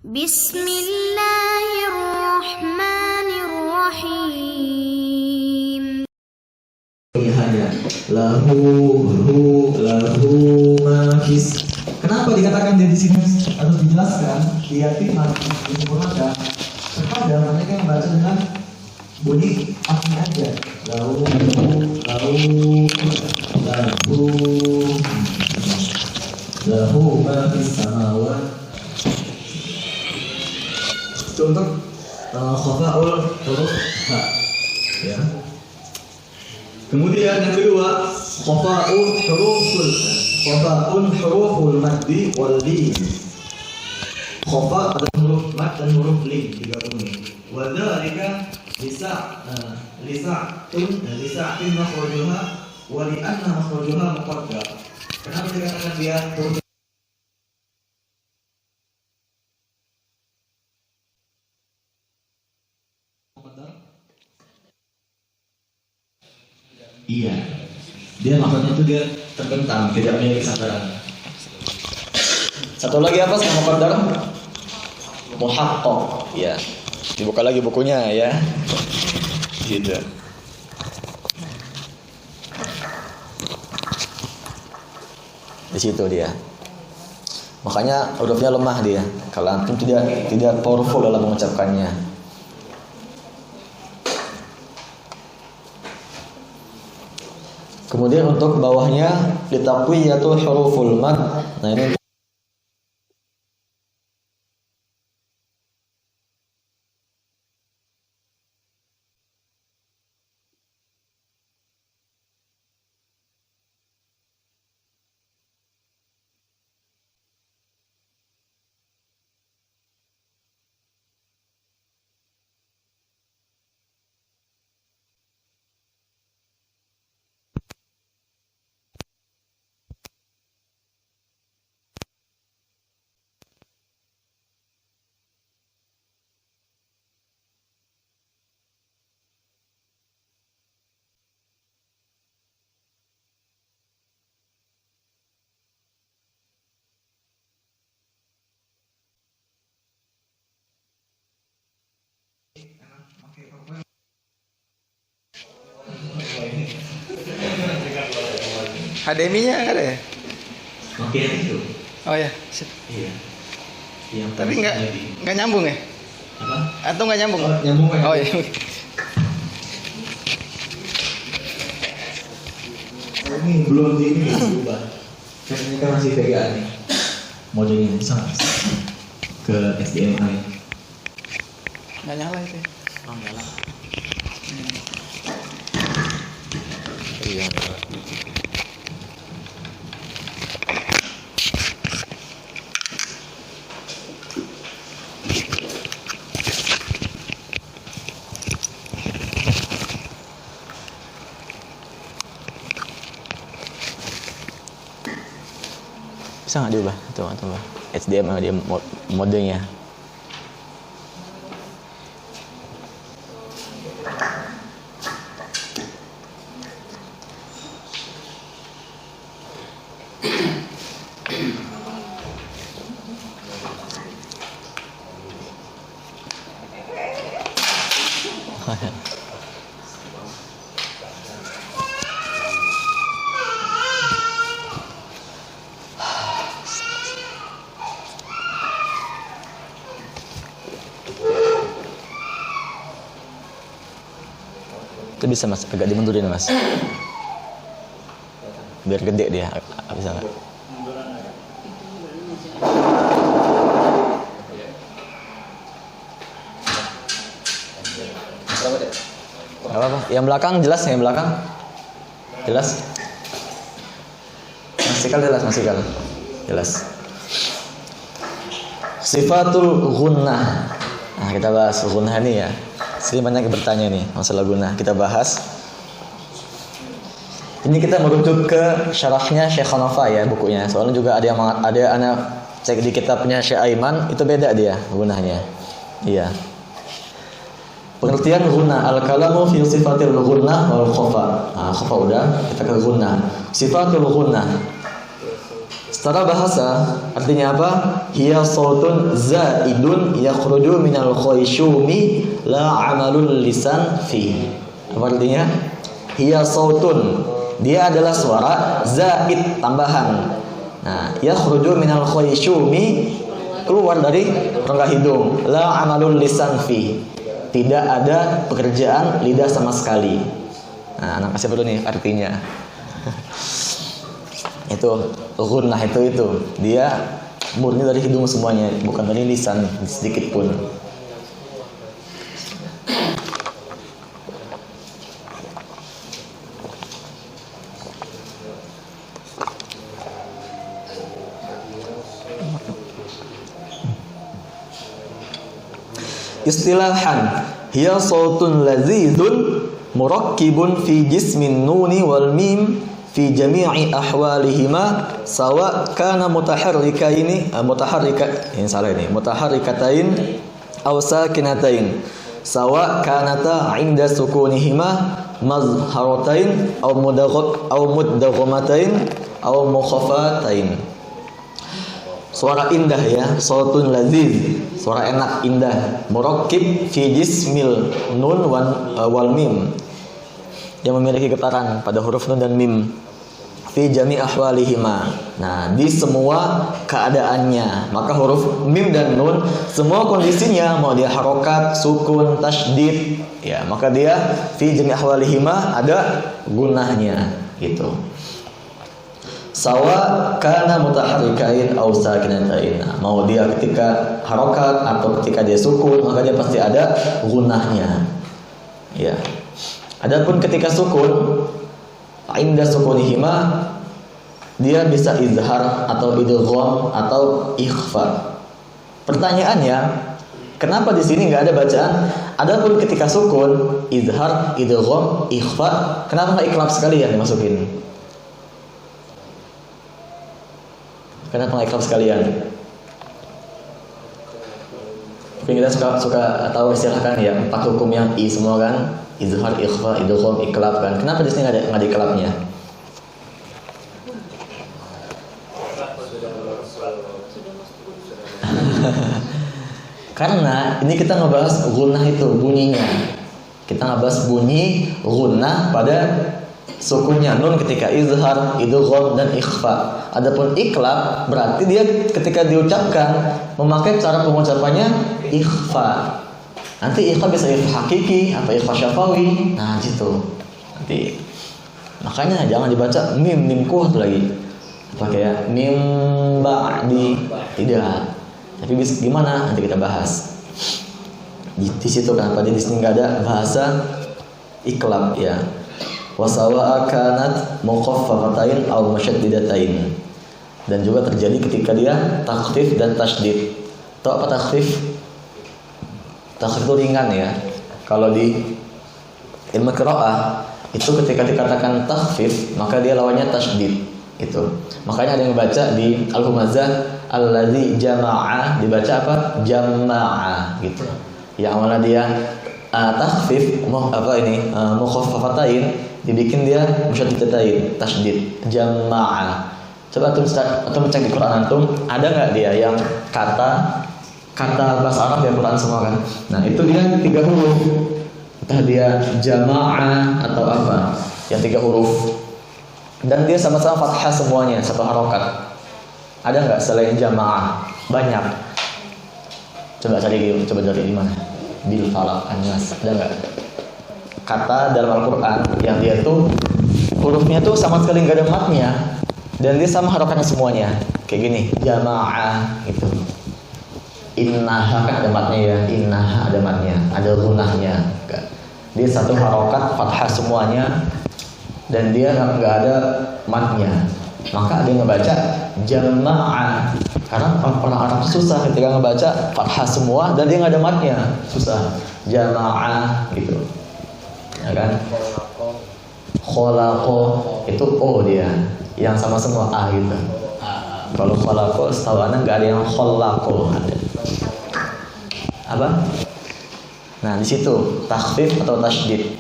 Bismillahirrahmanirrahim. Lahu mafis. Kenapa dikatakan dia di sini harus dijelaskan? Dia firman disempurnakan kepada mereka yang baca dengan bunyi asli aja. Lahu mafis samawat. Itu untuk khafa'ul huruf ha, ya. Kemudian yang kedua, khafa'un huruful maddi wal lin. Khafa adalah huruf mad dan huruf lin digabungin. Wa dzalika lisa'tin makhrajuha wa li anna makhrajuha muqaddar. Kenapa dikatakan dia huruf? Iya, dia maksudnya itu dia terbentang, tidak punya kesadaran. Satu lagi apa sama qadar? Muhaqqaq. Ya, dibuka lagi bukunya ya. Gitu. Di situ dia. Makanya hurufnya lemah dia. Kalau antum tidak powerful dalam mengucapkannya. Kemudian untuk bawahnya litaqwiyatul huruful mad. Nah ini HDMI-nya ada ya? Oke itu. Oh ya. Iya. Yang Tapi nggak nyambung ya? Apa? Atau nggak nyambung? Oh, nyambung ya. Oh iya. Ini belum diubah. Ini kan masih VGA nih. Modenya bisa ke HDMI. Nggak nyala itu. Oh, nyala. Iya. Bisa nggak diubah? Tuh, HDMI dia modenya. Itu bisa mas, agak dimundurin mas, biar gede dia, bisa nggak? Gak apa-apa. Yang belakang jelas, yang belakang jelas. Masih jelas. Sifatul gunnah. Nah kita bahas gunnah nih ya. Sini banyak yang bertanya nih masalah gunnah. Kita bahas. Ini kita merujuk ke syarahnya Syekh Hanafa ya bukunya. Soalnya juga ada anak cek di kitabnya Syekh Aiman itu beda dia gunnahnya. Iya. Pengertian gunnah al-kalamu fi sifatil gunnah wal khafa. Nah, khafa udah, kita ke gunnah. Sifatul gunnah. Secara bahasa artinya apa? Hiya sautun zaidun yakhruju minal khayshumi la amalul lisan fi. Apa artinya? Hiya sautun, dia adalah suara zaid, tambahan. Nah, yakhruju minal khayshumi, keluar dari rongga hidung. La amalul lisan fi, tidak ada pekerjaan lidah sama sekali. Nah, anak kasih dulu nih artinya. Itu gunnah itu dia murni dari hidung semuanya, bukan dari lisan sedikit pun. Istilahan, hiya sautun lazizun murakkibun fi jismin nuni wal mim fi jami'i ahwalihima sawa kana mutaharrikatain aw sakinatain sawa kanata 'inda sukunihima mazharatain aw mudghamatain aw mukhaffatain. Suara indah ya, sautun laziz, suara enak, indah. Murakkib fi jismil nun wal mim, yang memiliki getaran pada huruf nun dan mim. Fi jami ahwalihima. Nah, di semua keadaannya. Maka huruf mim dan nun semua kondisinya, mau dia harokat, sukun, tasydid, ya, maka dia fi jami ahwalihima ada gunahnya gitu. Sawa kana mutaharrikain aw sakinatain. Nah, mau dia ketika harokat atau ketika dia sukun, maka dia pasti ada gunahnya. Ya. Adapun ketika sukun, inda sukunihima, dia bisa izhar atau idgham atau ikhfa. Pertanyaannya, kenapa di sini nggak ada bacaan? Adapun ketika sukun, izhar, idgham, ikhfa, kenapa nggak iklab sekalian dimasukin? Kenapa nggak iklab sekalian? Mungkin kita suka tahu istilah kan ya, 4 hukum yang i semua kan? Izhar, ikhfa, idgham, iklab kan. Kenapa di sini nggak ada iklabnya? Karena ini kita ngebahas gunnah itu bunyinya. Kita ngebahas bunyi gunnah pada sukunnya nun ketika izhar, idgham dan ikhfa. Adapun iklab berarti dia ketika diucapkan memakai cara pengucapannya ikhfa. Nanti ikhfa bisa ikhfa hakiki atau ikhfa syafawi. Nah, gitu. Nanti makanya jangan dibaca mim kuat lagi. Pakai ya mim ba'di, tidak. Tapi gimana? Nanti kita bahas. Di situ kenapa di sini enggak ada bahasa iklab ya. Wasawa kanat mukhaffafatain aw musyaddidatain. Dan juga terjadi ketika dia takhfif dan tasydid. Tahu apa takhfif? Takhfif itu ringan ya. Kalau di ilmu qiraah itu ketika dikatakan takhfif, maka dia lawannya tasydid. Itu. Makanya ada yang baca di al-humazah alladzi jama'a, dibaca apa? Jama'a gitu. Yang mana dia takhfif mukhaffafatain dibikin dia musyaddidatain, tasydid, jama'a. Coba antum cek di Quran antum, ada enggak dia yang kata bahasa Arab yang Quran semua kan? Nah, itu dia 3 huruf. Entah dia jama'ah atau apa, yang 3 huruf. Dan dia sama-sama fathah semuanya, satu harokat. Ada nggak selain jama'ah? Banyak. Coba dari mana? Bil falaq an-nas. Ada nggak? Kata dalam Al-Quran yang dia tuh hurufnya tuh sama sekali nggak ada matnya, dan dia sama harokatnya semuanya. Kayak gini, jama'ah gitu. Innaha kan ada matnya ya, innaha ada matnya, ada gunahnya. Dia satu harokat fathah semuanya, dan dia nggak ada matnya. Maka ada yang ngebaca jama'ah, karena orang Arab susah ketika ngebaca fathah semua dan dia nggak ada matnya, susah. Jama'ah gitu, ya kan? Kholaqo itu o dia, yang sama semua a gitu. Kalau kholaqo setahu anak nggak ada yang kholaqo ada. Apa? Nah, di situ takhfif atau tasydid.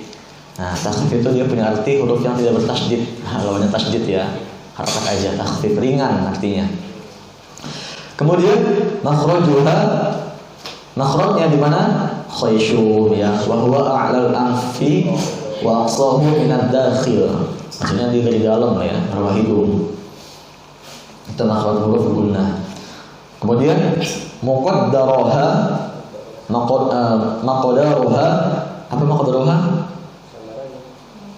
Nah, takhfif itu dia punya arti huruf yang tidak bertasydid. Lawannya tasydid ya. Harokat aja, takhfif ringan artinya. Kemudian makhrajnya di mana? Khayshum ya, wa huwa a'lal anfi wa aqsahu min ad-dakhil. Maksudnya dia dari dalam ya, bawah hidung. Itu makhraj huruf gunnah. Kemudian muqaddaroha, apa maqdaroha?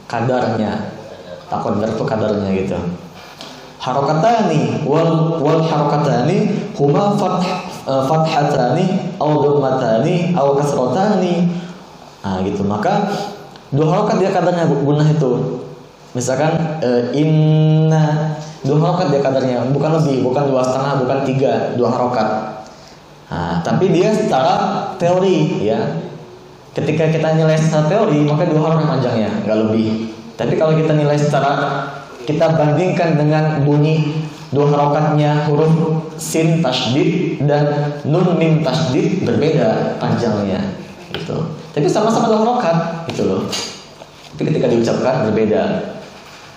Kadarnya. Taqaddar itu kadarnya gitu. Harokatani wal harokatani huma fathatani au dhammatani au kasratani. Nah gitu. Maka dua harokat dia kadarnya gunnah itu. Misalkan inna, dua harokat dia kadarnya, bukan lebih, bukan 2,5, bukan 3, 2 harokat. Nah, tapi dia secara teori ya. Ketika kita nilai secara teori maka 2 harokat panjangnya, nggak lebih. Tapi kalau kita nilai secara, kita bandingkan dengan bunyi 2 harokatnya huruf sin tasydid dan nun mim tasydid, berbeda panjangnya gitu. Tapi sama-sama 2 harokat gitu loh. Tapi ketika diucapkan berbeda.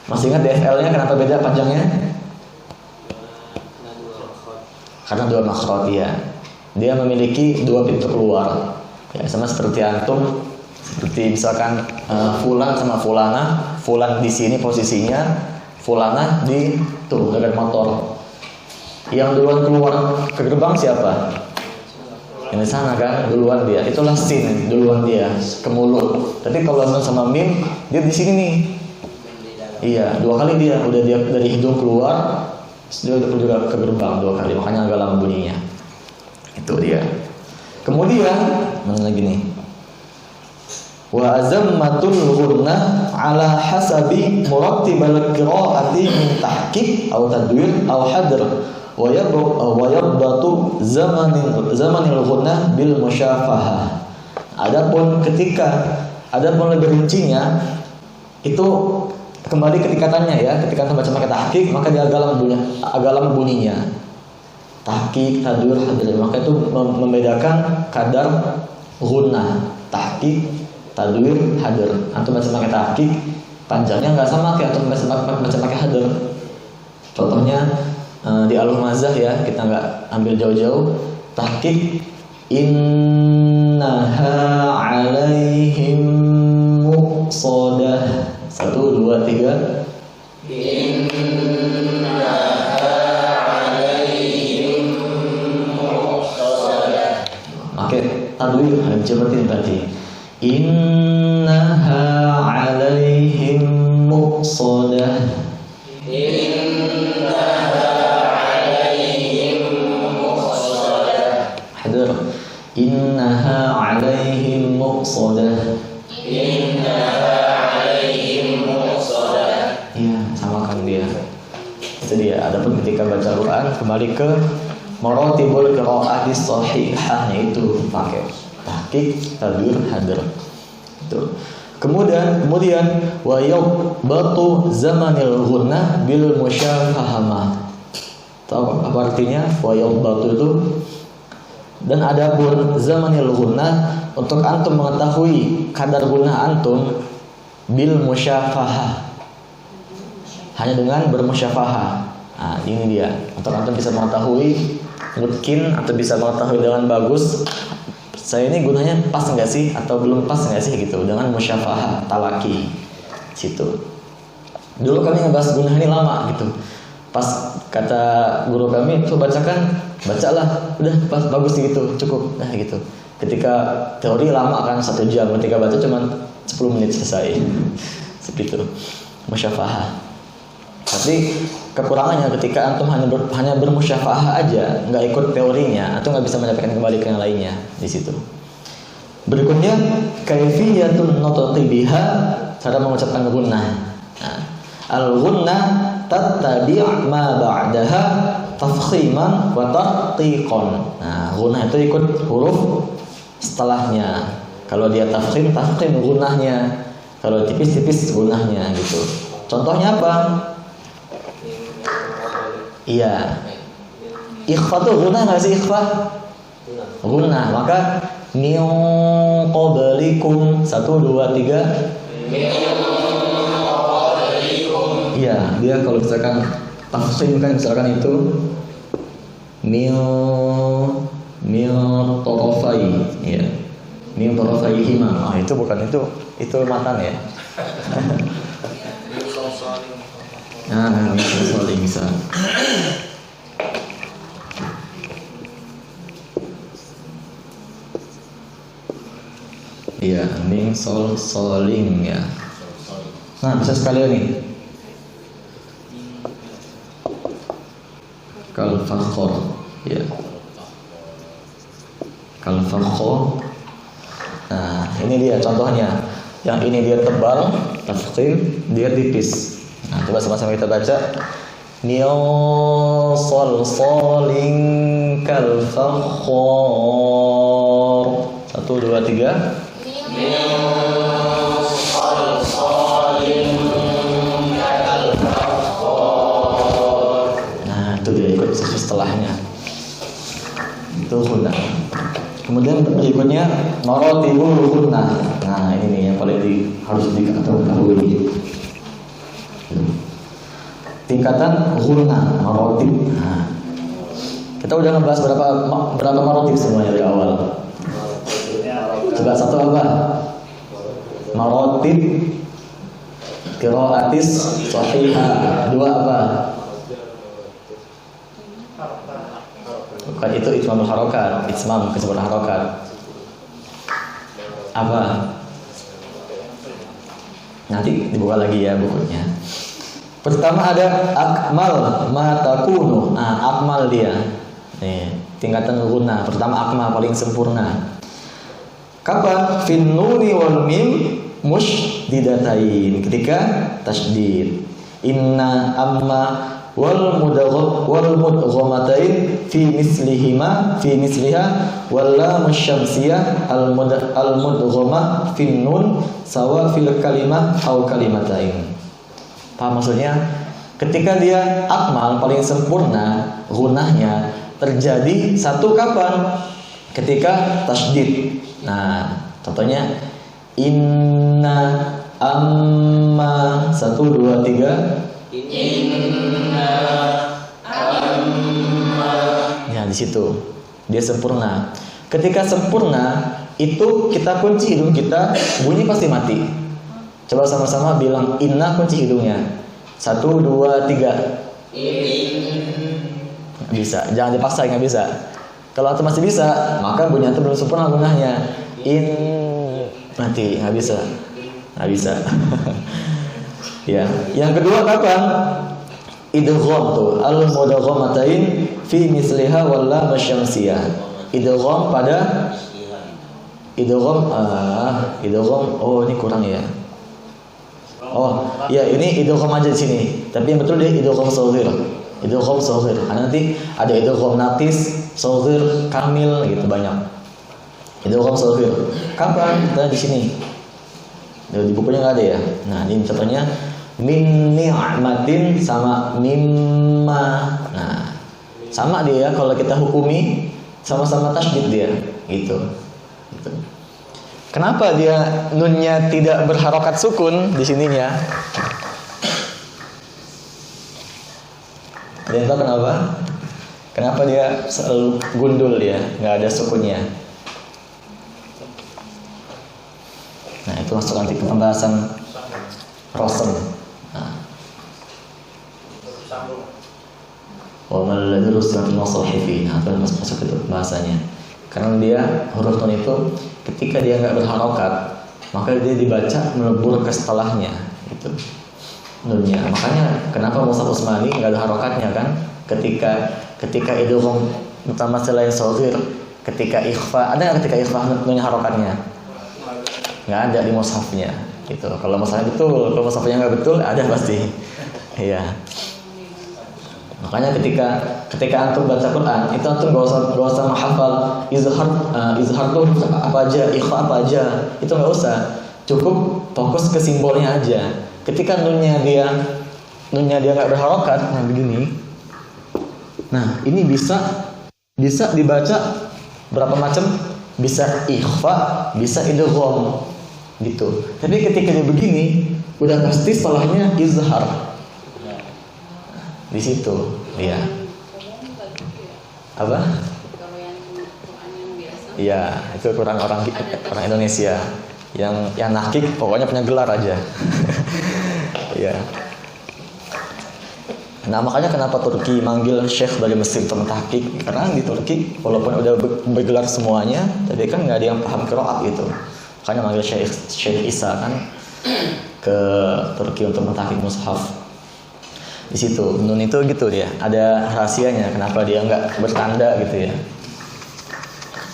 Masih ingat DFL-nya kenapa beda panjangnya? Karena 2 makhraj ya. Dia memiliki 2 pintu keluar. Ya, sama seperti antum, seperti misalkan fulan sama fulana, fulan di sini posisinya, fulana di tuh dekat motor. Yang duluan keluar ke gerbang siapa? Yang di sana kan, duluan dia. Itulah sin, duluan dia ke mulut. Tapi kalau nun sama mim, dia di sini nih. Iya, 2 kali dia udah dia dari hidung keluar, dia udah juga ke gerbang 2 kali. Makanya agak lama bunyinya. Itu dia. Kemudian mana lagi nih? Wa azammatul ghunnah ala hasabi murattibal qira'ati min tahqiq aw tadwir aw hadr wa yabdatu zamanil ghunnah bil musyafahah. Adapun lebih rincinya itu kembali ke tingkatannya ya. Ketika kita baca pakai tahqiq maka dia agak lama bunyinya. Tahqiq, tadwir, hadr, maka itu membedakan kadar ghunnah. Tahqiq, tadwir, hadr. Antum baca pakai tahqiq panjangnya nggak sama kayak antum baca pakai hadr. Contohnya di al-humazah ya, kita nggak ambil jauh-jauh. Tahqiq, innaha alaihim muqsadah. 1, 2, 3. Innaha alaihim muqsadah. Oke, tadwir seperti tadi. Innaha alaihim muqsadah. Innaha alaihim muqsadah. Hadar. Innaha alaihim muqsadah. Innaha alaihim muqsadah. Iya, samakan dia. Itu dia. Adapun ketika baca Quran kembali ke maratibul qiraa'ati shahihahnya itu pakai tahqiq, tadwir, hadr. Itu. Kemudian wa yabtu zamanil ghunnah bil musyafahamah. Tahu apa artinya? Wa yabtu itu. Dan adapun zamanil ghunnah, untuk antum mengetahui kadar gunnah antum bil musyafahah, hanya dengan bermusyafahah. Nah, ini dia. Untuk antum bisa mengetahui mungkin atau bisa mengetahui dengan bagus, saya ini gunanya pas nggak sih atau belum pas nggak sih gitu, dengan musyafahah, talaki situ. Dulu kami ngebahas gunnah ini lama gitu. Pas kata guru kami tuh bacalah, udah pas bagus gitu, cukup, nah gitu. Ketika teori lama kan 1 jam, ketika baca cuma 10 menit selesai. Seperti itu, musyafahah. Tapi kekurangannya ketika antum hanya bermusyafahah aja, nggak ikut teorinya, atau nggak bisa mendapatkan kembali ke yang lainnya di situ. Berikutnya kaifiyatun nutqi biha, cara mengucapkan gunnah. Nah, al-gunnah tattabi' ma ba'daha tafkhiman wa tarqiqan. Nah, gunnah itu ikut huruf setelahnya. Kalau dia tafkhim gunnahnya. Kalau tipis gunnahnya gitu. Contohnya apa? Iya. Ikhfa tuh gunnah nggak sih ikhfa? Gunnah. Maka min qablikum 1, 2, 3. Iya, dia kalau misalkan Tafkhim kan misalkan itu mil torofai, ya. Mil torofai hima. Itu bukan itu matan ya. Nah, ini bisa. Iya, min soling ya. Nah, bisa sekalian nih. Kal fakhor, ya. Kal fakhor. Nah, ini dia contohnya. Yang ini dia tebal, tafkhim, dia tipis. Nah, coba sama-sama kita baca. Mil soling kal fakhor. 1, 2, 3. Nah, itu dia ikut setelahnya. Itu guna. Kemudian berikutnya maratibul guna. Nah, ini nih yang paling harus diketahui. Tingkatan guna, maratib. Nah, kita udah ngebahas berapa maratib semuanya dari awal. Coba satu apa? Maratib qiraatis shahihah. 2 apa? Bukan itu itmamul harokat, itmam kesempurnaan harokat. Apa? Nanti dibuka lagi ya bukunya. Pertama ada akmal ma takunu. Nah, akmal dia. Nih, tingkatan guna. Pertama akmal paling sempurna. Kapan? Fin nuni wal mim mushdidatain. Ketika tasydid. Inna amma wal mudghamatain fi misliha wal lam syamsiyah al mudghamah fin nun sawa fil kalimah aw kalimatain. Paham maksudnya? Ketika dia akmal paling sempurna, gunahnya terjadi satu kapan? Ketika tasydid. Nah, contohnya inna amma 1, 2, 3. Inna amma. Ya, di situ dia sempurna. Ketika sempurna itu kita kunci hidung kita, bunyi pasti mati. Coba sama-sama bilang inna, kunci hidungnya. 1, 2, 3. Nggak bisa, jangan dipaksa, nggak bisa. Kalau itu masih bisa, maka bunyi itu belum sempurna gunahnya. Mati, nggak bisa. Ya, yang kedua kapan? Idgham tuh, al mudghamatain fi misliha wal lam syamsiyah. Idgham pada idgham. Oh, ini kurang ya. Oh, ya ini idgham aja di sini. Tapi yang betul dia idgham shaghir. Idgham shaghir. Nanti ada idgham naqis, shaghir, kamil gitu banyak. Idgham shaghir. Kapan? Kita di sini. Di bukunya enggak ada ya. Nah, ini contohnya min ni'matin sama mimma. Nah, sama dia kalau kita hukumi sama-sama tasydid dia gitu. Kenapa dia nunnya tidak berharokat sukun di sininya? Ada yang tahu kenapa? Kenapa dia selalu gundul ya, nggak ada sukunnya? Nah, itu masuk nanti ke pembahasan rosem. Wa man ladzi rusila fil masahifi. Nah, itu masuk itu bahasanya. Karena dia huruf nun itu ketika dia nggak berharokat, maka dia dibaca melebur ke setelahnya gitu nunnya. Makanya kenapa Mushaf Utsmani nggak ada harokatnya kan? Ketika idgham utama selain shaghir, ketika ikhfa, ada nggak ketika ikhfa nunnya harokatnya? Nggak ada di mushafnya gitu. Kalau mushafnya betul, kalau mushafnya nggak betul ada pasti. Iya. Makanya ketika antum baca Quran, itu antum gak usah menghafal izhar tuh apa aja, ikhfa apa aja, itu nggak usah. Cukup fokus ke simbolnya aja. Ketika nunnya dia nggak berharokat, nah begini. Nah, ini bisa dibaca berapa macam? Bisa ikhfa, bisa idgham gitu. Tapi ketika dia begini, udah pasti setelahnya izhar. Di situ dia. Apa? Kalau yang Quran yang biasa. Iya, itu Quran orang Indonesia. Yang nahkik pokoknya punya gelar aja. Iya. Nah, makanya kenapa Turki manggil syekh dari Mesir untuk mentahqiq? Karena di Turki walaupun udah bergelar semuanya, tapi kan nggak ada yang paham qiraat gitu. Makanya manggil Syekh Isa kan ke Turki untuk mentahqiq mushaf. Di situ nun itu gitu dia, ada rahasianya kenapa dia nggak bertanda gitu ya.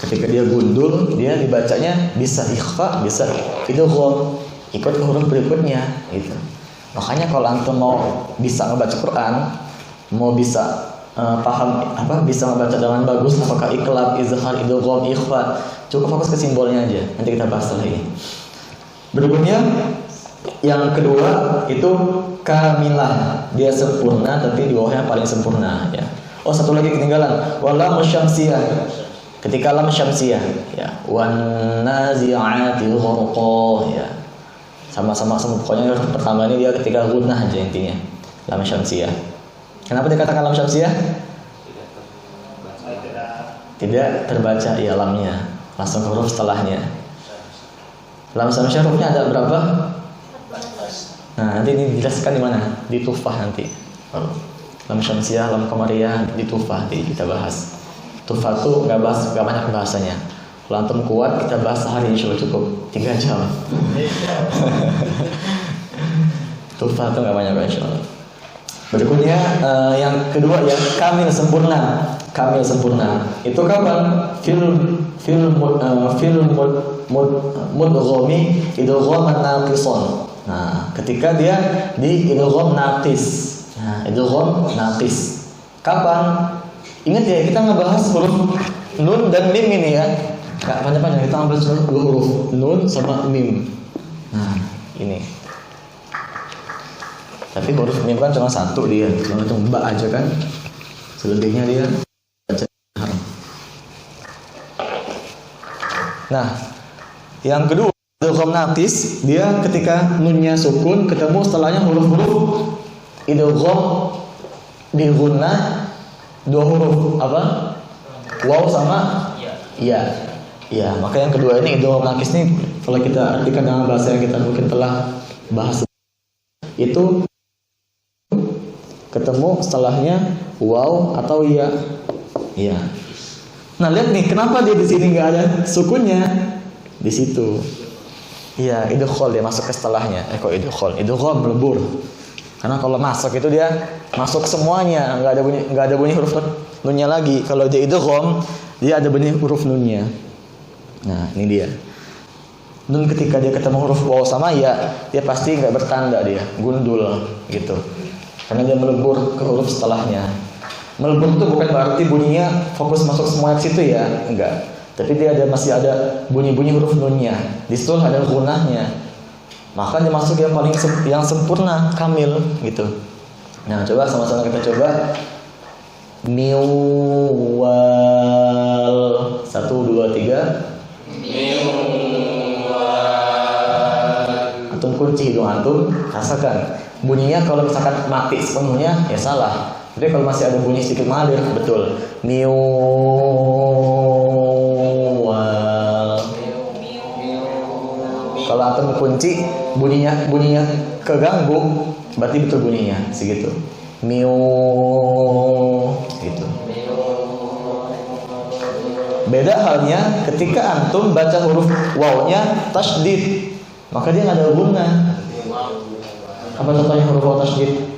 Ketika dia gundul, dia dibacanya bisa ikhfa, bisa idgham, ikut ke huruf berikutnya gitu. Makanya kalau antum mau bisa ngebaca Quran, mau bisa paham bisa membaca dengan bagus, apakah iqlab, izhar, idgham, ikhfa, cukup fokus ke simbolnya aja. Nanti kita bahas setelah ini. Berikutnya yang kedua itu kamilah, dia sempurna tapi di bawahnya paling sempurna ya. Oh, satu lagi ketinggalan, walam syamsiyah. Ketika lam syamsiyah ya, wan nazi'ati gharqa ya. Sama-sama pokoknya pertama ini dia ketika gunnah aja intinya. Lam syamsiyah. Kenapa dikatakan lam syamsiyah? Tidak terbaca ya lamnya, langsung huruf setelahnya. Lam syamsiyah hurufnya ada berapa? Nah, nanti ini dijelaskan di mana? Di Tufah nanti. Lam syamsiyah, lam qamariyah di Tufah nanti kita bahas. Tufah tuh nggak banyak bahasanya. Kalau antum kuat kita bahas sehari insya Allah cukup 3 jam. Tufah tuh nggak banyak insya Allah. Berikutnya yang kedua ya kamil sempurna. Kamil sempurna. Itu kapan? Mudghami idghaman naqison. Nah, ketika dia di idgham naqis. Nah, idgham naqis. Kapan? Ingat ya, kita ngebahas huruf nun dan mim ini ya. Enggak panjang-panjang, kita ngebahas huruf nun sama mim. Nah, ini. Tapi huruf mim kan cuma satu dia, cuma itu mbak aja kan. Selebihnya dia baca haram. Nah, yang kedua idgham naqis, dia ketika nunnya sukun ketemu setelahnya huruf-huruf idgham di gunnah 2 huruf apa? Waw sama ya. Ya, maka yang kedua ini idgham naqis nih kalau kita artikan dengan bahasa yang kita mungkin telah bahas itu ketemu setelahnya waw atau ya. Iya. Nah, lihat nih kenapa dia di sini nggak ada sukunnya di situ. Iya, idgham dia masuk ke setelahnya. Kok idgham melebur. Karena kalau masuk itu dia masuk semuanya, nggak ada bunyi huruf nunnya lagi. Kalau dia idgham, dia ada bunyi huruf nunnya. Nah, ini dia. Nun ketika dia ketemu huruf waw sama ya, dia pasti nggak bertanda dia, gundul gitu. Karena dia melebur ke huruf setelahnya. Melebur itu bukan berarti bunyinya fokus masuk semua ke situ ya, enggak. Tapi dia masih ada bunyi-bunyi huruf nunnya. Di situ ada gunnahnya. Maka dia masuk yang paling yang sempurna, kamil gitu. Nah, coba sama-sama kita coba. Miwal 1 2 3. Miwal. Antum kunci hidung antum, rasakan. Bunyinya kalau misalkan mati sepenuhnya ya salah. Tapi kalau masih ada bunyi sedikit mengalir, betul. Miwal. Kalau antum kunci bunyinya keganggu, berarti betul bunyinya segitu. Miu gitu. Beda halnya ketika antum baca huruf wawnya tasydid, maka dia nggak ada gunnah. Apa contohnya huruf waw tasydid?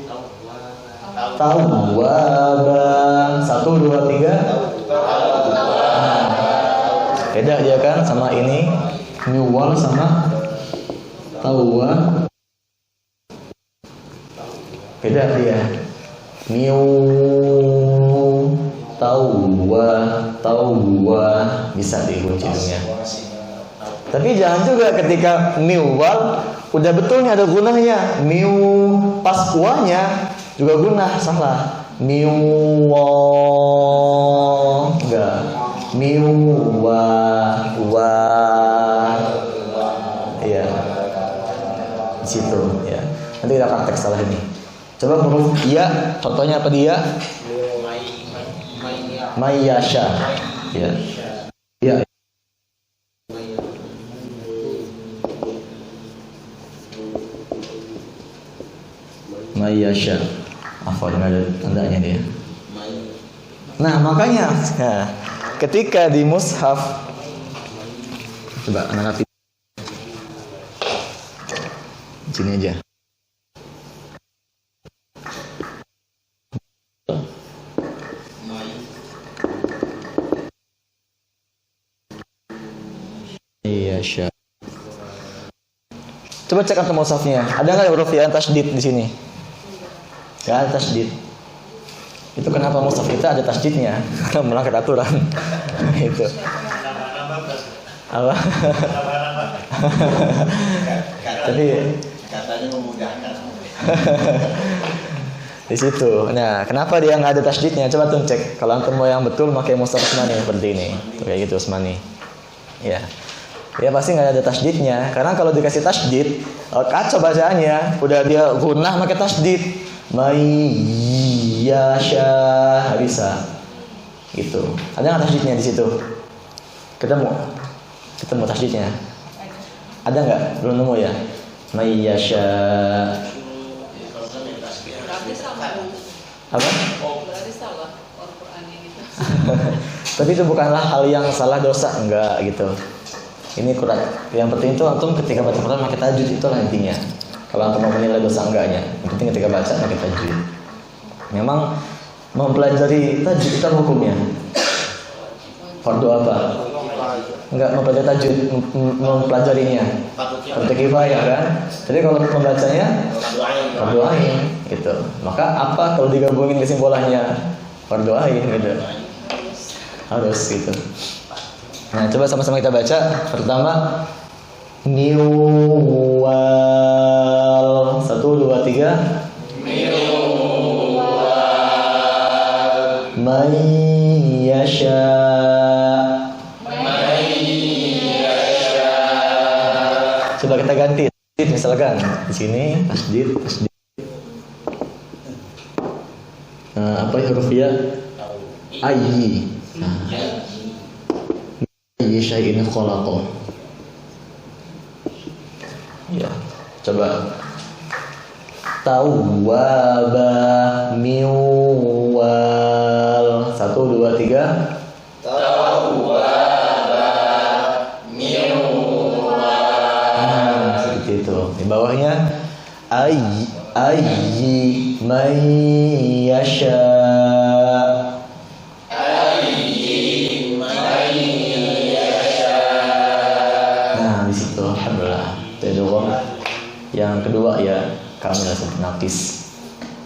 Tawwaba 1 2 3. Beda dia kan sama ini miwal sama tawwa. Beda dia. Miu tawwa bisa dikunci hidungnya. Tapi jangan juga ketika miwal udah betul nih ada gunnahnya. Miu pas kuahnya juga gunnah, salah. Miwa enggak. Miwa wa. Iya. Di situ ya. Nanti kita praktek setelah ini. Coba huruf ya, contohnya apa dia? Mayyasha. Ya. Ya. Mayyasha. Apa ada tandanya dia? Nah, makanya ketika di mushaf, coba anak sini aja. Iya, Syah. Coba cek antum mushafnya. Ada nggak huruf ya tasydid di sini? Nggak ada tasydid. Itu kenapa mushaf kita ada tasydidnya? Karena melanggar aturan. Itu. Apa? Tapi katanya memudahkan. Di situ. Nah, kenapa dia nggak ada tasydidnya? Coba tuh cek. Kalau antum mau yang betul, pakai mushaf Utsmani seperti ini. Tuh, kayak gitu Utsmani. Ya. Ya pasti nggak ada tasydidnya. Karena kalau dikasih tasydid, kacau bacaannya. Udah dia gunnah pakai tasydid. Mayyasha, nggak bisa. Gitu. Ada nggak tasydidnya di situ? Ketemu tasydidnya. Ada nggak? Belum nemu ya. Mayyasha. Berarti salah. Apa? Berarti salah Al-Qur'annya gitu. Tapi itu bukanlah hal yang salah dosa, enggak gitu. Ini Quran. Yang penting itu antum ketika baca Quran pakai tajwid, itulah intinya. Kalau antum mau menilai dosa enggaknya, yang penting ketika baca pakai tajwid. Memang mempelajari tajwid itu hukumnya. Fardu apa? Enggak mempelajari tajwid, mempelajarinya. Fardu kifayah kan? Jadi kalau membacanya fardu ain gitu. Maka apa kalau digabungin kesimpulannya? Fardu ain gitu. Harus gitu. Nah, coba sama-sama kita baca. Pertama, miwal. 1, 2, 3. Miwal. Mayyasha. Coba kita ganti. Misalkan di sini tasydid. Apa huruf ya? Ayyi. Ayyi syai'in khalaqah. Ya, coba. Tawwaba miwal. 1, 2, 3. Tawwaba miwal. Seperti itu. Di bawahnya ayyi mayyasha. Yang kedua ya kamil nafis.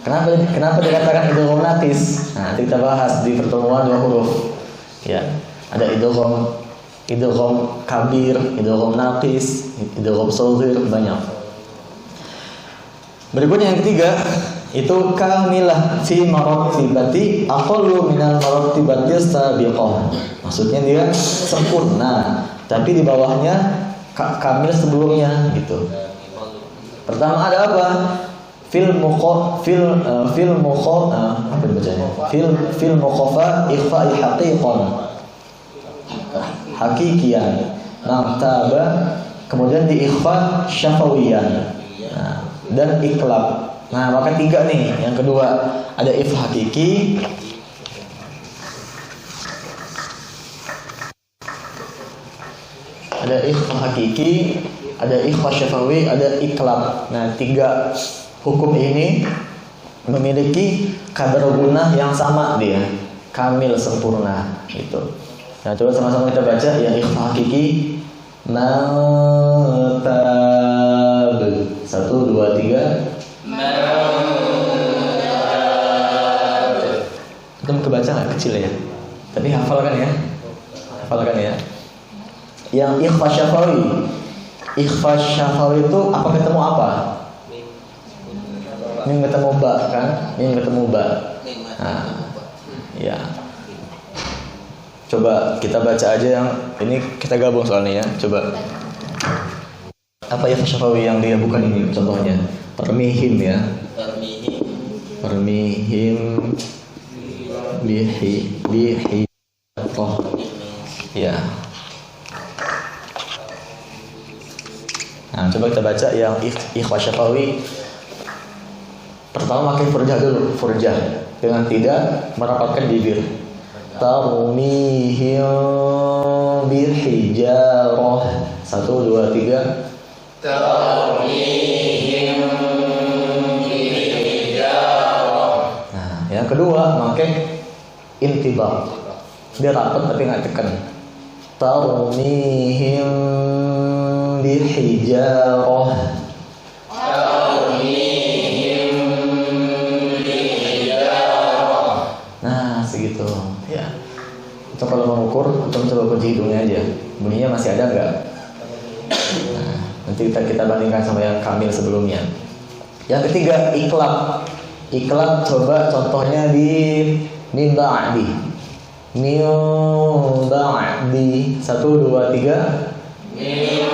Kenapa dikatakan idgham nafis? Nah, nanti kita bahas di pertemuan 2 huruf. Ya, ada idgham kabir, idgham nafis, idgham shaghir, banyak. Berikutnya yang ketiga itu kamilah fi maratibati aqallu minal maratibati sabiqah. Maksudnya dia sempurna, tapi di bawahnya kamil sebelumnya gitu. Pertama ada apa? Fil mukhafa ikhfa'i haqiqan. Hakikian. Taba kemudian di ikhfa syafawiyan. Nah, dan iklab. Nah, maka 3 nih. Yang kedua ada ikhfa hakiki, ada ikhfa hakiki, ada ikhfa syafawi, ada iklab. Nah, 3 hukum ini memiliki kadar gunnah yang sama dia, kamil sempurna gitu. Nah, coba sama-sama kita baca ya. Ikhfa hakiki matab. 1, 2, 3. Itu kebaca nggak kecil ya? Tapi hafalkan ya. Yang ikhfa syafawi. Ikhfa syafawi itu apa ketemu apa? Mim ketemu ba kan? Mim ketemu ba. Nah, ya. Coba kita baca aja yang ini, kita gabung soalnya ya. Coba. Apa ikhfa syafawi yang dia bukan ini contohnya? Termihim ya. Termihim. Warmihim bihi ya. Nah, coba kita baca yang ikhfa syafawi. Pertama pakai furjah dulu, furjah dengan tidak merapatkan bibir. Tarmihim bihijarah. 1 2 3. Tarmihim bihijarah. Nah, yang kedua pakai intibah. Dia rapat tapi nggak tekan. Tarmihim bihijarah. Tarmihim bihijarah. Nah, segitu. Ya. Itu kalau mau ukur, kita coba kunci hidungnya aja. Bunyinya masih ada nggak? Nah, nanti kita bandingkan sama yang kamil sebelumnya. Yang ketiga, iklab. Iklab coba contohnya di min ba'di. Min ba'di. 1 2 3. Min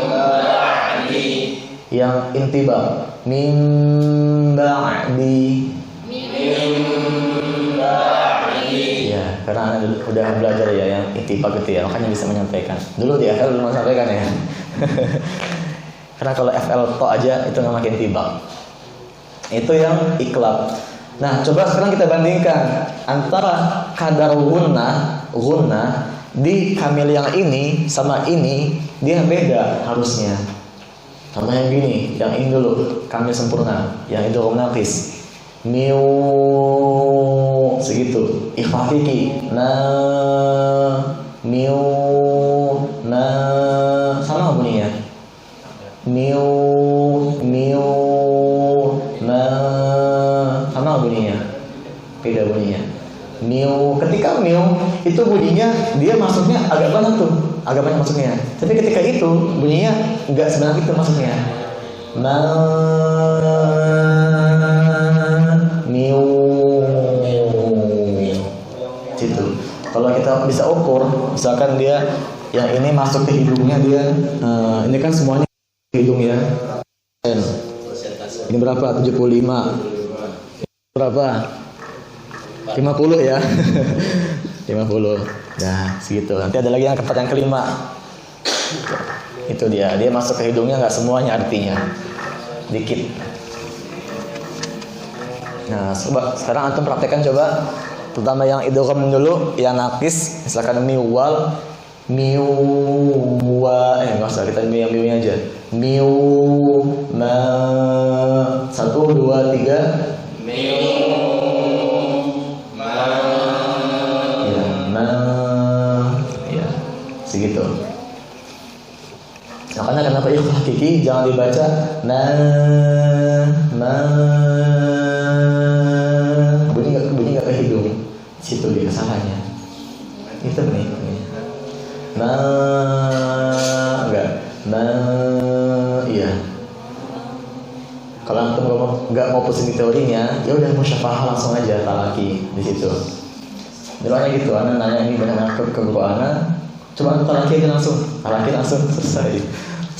ba'di. Yang intibah. Min ba'di. Ya, karena Anda udah belajar ya yang intibah gitu ya, makanya bisa menyampaikan. Dulu di FL belum menyampaikan ya. Karena kalau FL to aja itu namanya intibah. Itu yang iklab. Nah, coba sekarang kita bandingkan antara kadar gunnah di kamil yang ini sama ini, dia beda harusnya. Contoh yang gini, yang ini dulu, kamil sempurna, yang itu naqis. Miu segitu, ikhfa hakiki. Miu sama bunyinya. Miu sama bunyinya. Beda bunyinya. Miu, ketika miu itu bunyinya dia masuknya agak banyak tuh, agak banyak masuknya. Tapi ketika itu bunyinya enggak sebanyak itu masuknya. Miu. Gitu. Kalau kita bisa ukur, misalkan dia yang ini masuk ke hidungnya dia, ini kan semuanya ke hidung ya. Ini berapa? 75. Berapa? 50 ya. 50. Nah, segitu. Nanti ada lagi yang keempat, yang kelima. Itu dia masuk ke hidungnya nggak semuanya artinya. Dikit. Nah, coba sekarang antum praktekkan coba. Pertama yang idgham dulu, yang naqis, misalkan miwal, enggak usah, kita yang miunya aja. Miu ma 1 2 3. Miu ma. Ya, ma. Ya, segitu. Makanya kenapa ikhfa hakiki jangan dibaca ma. Bunyi enggak ke hidung. Situ dia kesalahannya. Itu nih. Enggak. Iya. Kalau antum enggak mau pusing di teorinya, ya udah musyafahah langsung aja talaki di situ. Doanya gitu, anak nanya ini banyak ke guru anak. Coba antum talaki aja langsung. Talaki langsung selesai.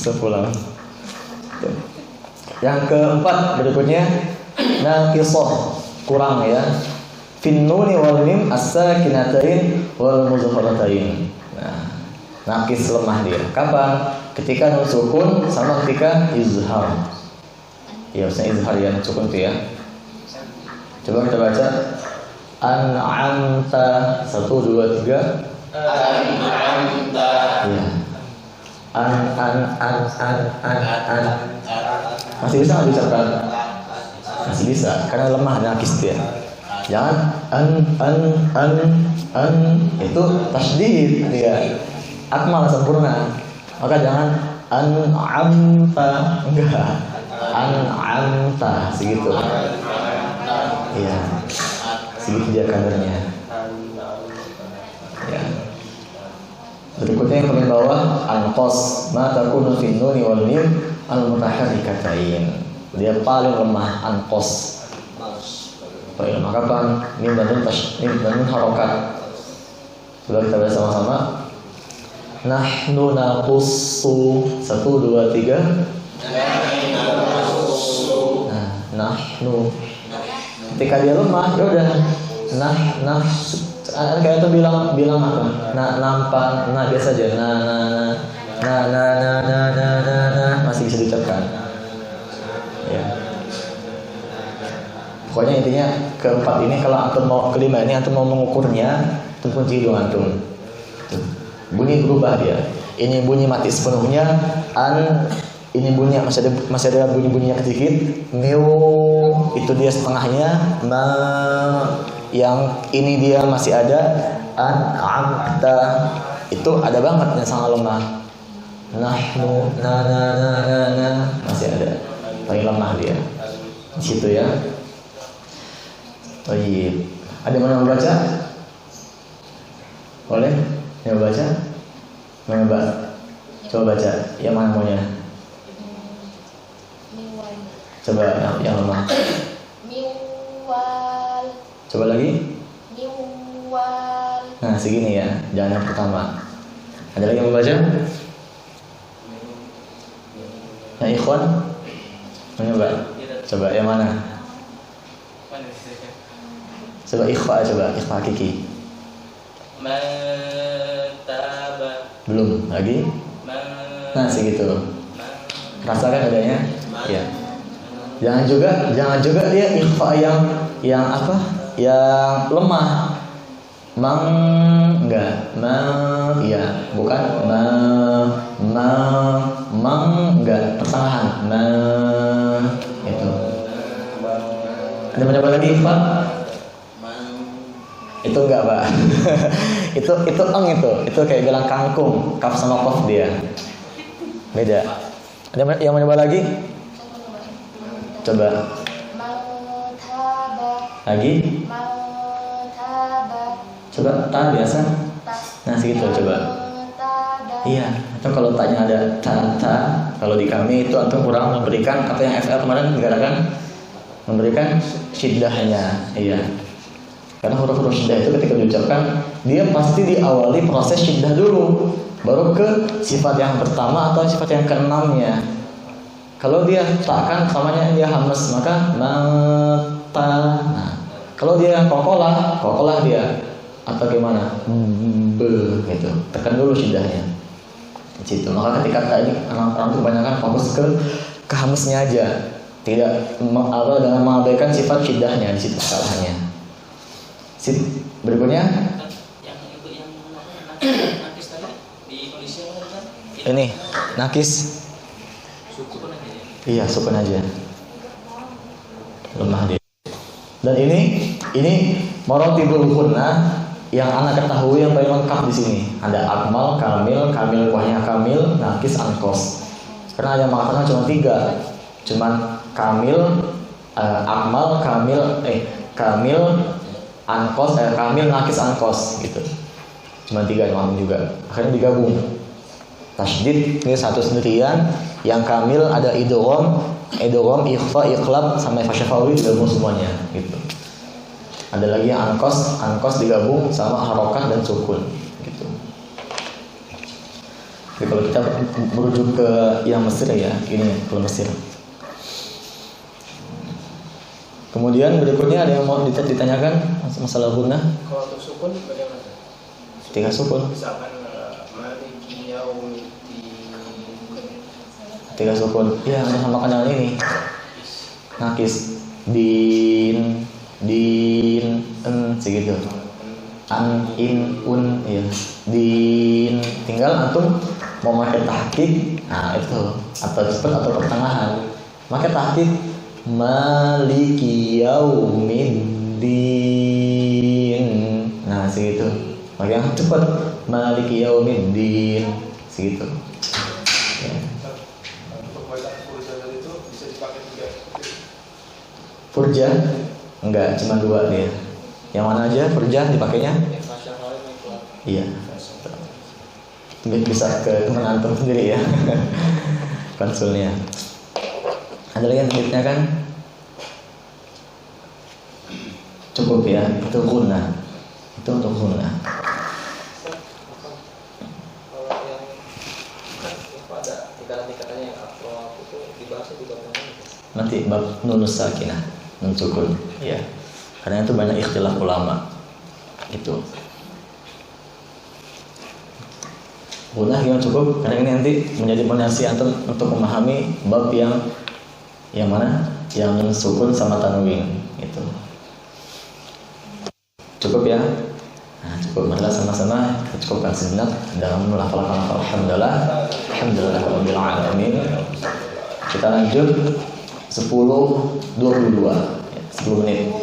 Sepulang. Yang keempat berikutnya naqisah, kurang ya. Fin nuni wal mim as-sakinatain wal muzaharatain. Nah, naqis lemah dia. Kapan? Ketika nun sukun sama ketika izhar. Ya, maksudnya izhar ya, nun sukun itu ya. Coba kita baca an'amta 1 2 3. An'amta. Ya. Masih bisa nggak diucapkan? Masih bisa, karena lemah naqis dia. Jangan itu tasydid dia. Akmal sempurna. Maka jangan an'amta, enggak. An'amta segitu. Iya. Segitu dia kadarnya. Ya. Berikutnya yang paling bawah anqas ma takunu fin nuni wal mim al mutaharrikatain. Dia paling lemah anqas. Baik, maka pan mim dan nun harokat. Sudah kita baca sama-sama. Nahnu naqussu 1 2 3. Nah, nahnu Ketika dia lemah, ya udah. Nah, kayak itu bilang apa? Nampak, biasa aja. Masih bisa diucapkan. Ya. Pokoknya intinya keempat ini kelima ini antum mau mengukurnya, itu kunci hidung antum. Tuh. Bunyi berubah dia. Ini bunyi mati sepenuhnya, ini bunyi masih ada bunyi-bunyinya sedikit. Miu itu dia setengahnya. Ma yang ini dia masih ada. Amta itu ada banget yang sangat lemah. Nahnu na masih ada. Paling lemah dia. Di situ ya. Baik. Ada mana membaca? Boleh? Yang baca? Mana mbak? Coba baca. Yang mana maunya? Coba yang lemah. Miwal. Coba lagi. Miwal. Nah segini ya. Jangan yang pertama. Ada lagi yang membaca? Nah ikhwan? Mana mbak? Coba yang mana? Coba ikhfa Kiki. Belum lagi. Nah segitu. Rasakan adanya. Ya. Jangan juga dia ikhfa yang apa? Yang lemah. Enggak. Iya, bukan enggak, pertengahan. Itu. Ada mencoba lagi ikhfa? Itu enggak, Pak. itu kayak bilang kangkung, kaf sama kof dia. Beda. Ada yang mau coba lagi? Coba. Lagi? Coba ta biasa. Nah, segitu coba. Iya, atau kalau tanya ada ta, kalau di kami itu antum kurang memberikan apa yang FL kemarin dikatakan memberikan syiddahnya. Iya. Karena huruf-huruf syiddah itu ketika diucapkan dia pasti diawali proses syiddah dulu, baru ke sifat yang pertama atau sifat yang keenamnya. Kalau dia takkan samanya dia hamas, maka mata. Nah, kalau dia kokolah dia atau gimana? Gitu. Tekan dulu syiddahnya. Di situ. Maka ketika tadi orang kebanyakan fokus ke hamasnya aja, tidak dengan mengabaikan sifat syiddahnya di situ kesalahannya. Berikutnya nakis tadi di kondisi yang kan? ini nakis. Iya, sukun aja. Lemah dia. Dan ini marotibul gunnah yang anak ketahui yang paling lengkap di sini. Ada akmal, kamil kuahnya kamil, nakis, ankos. Karena yang mengatakan cuma 3. Cuman kamil, akmal, kamil, ankos, kamil, nakis, ankos gitu. Cuma 3 yang juga. Akhirnya digabung. Tasydid ini satu sendirian. Yang kamil ada idgham, ikhfa, iqlab sampai fasyafawi digabung semuanya gitu. Ada lagi yang ankos digabung sama harokat dan sukun gitu. Jadi kalau kita merujuk ke yang Mesir ya, ini kalau Mesir. Kemudian berikutnya ada yang mau ditanyakan masalah gunnah. Kalau untuk sukun bagaimana? 3 sukun. Misalkan maliki yaumiddin. 3 sukun. Ya, sama dengan ini. Nakis din segitu. An in un ya. Din tinggal antum mau pakai tahqiq. Nah, itu atau cepat atau pertengahan. Pakai tahqiq maliki yaumiddin. Nah, segitu. Pakai yang cepat maliki yaumiddin segitu. Ya. Untuk bacaan furja tadi itu bisa dipakai 3. Furja? Enggak, cuma 2 dia. Yang mana aja furja dipakainya? Iya. Bisa ke teman antum sendiri ya. Konsulnya. Ada lagi yang selanjutnya kan? Cukup ya, itu gunnah. Itu untuk gunnah. Kalau yang pada tingkatan-tingkatannya yang akroab itu dibahasnya di bab mana? Nanti bab nun sakinah, nun sukun. Ya. Karena itu banyak ikhtilaf ulama. Gitu. Gunah yang cukup karena ini nanti menjadi fondasi antum untuk memahami bab yang mana? Yang sukun sama tanwin itu. Cukup ya? Nah, cukup. Marilah sama-sama kita cukupkan sejenak dalam melafalkan alhamdulillah. Alhamdulillahirabbil alamin. Kita lanjut 10:22 10 menit.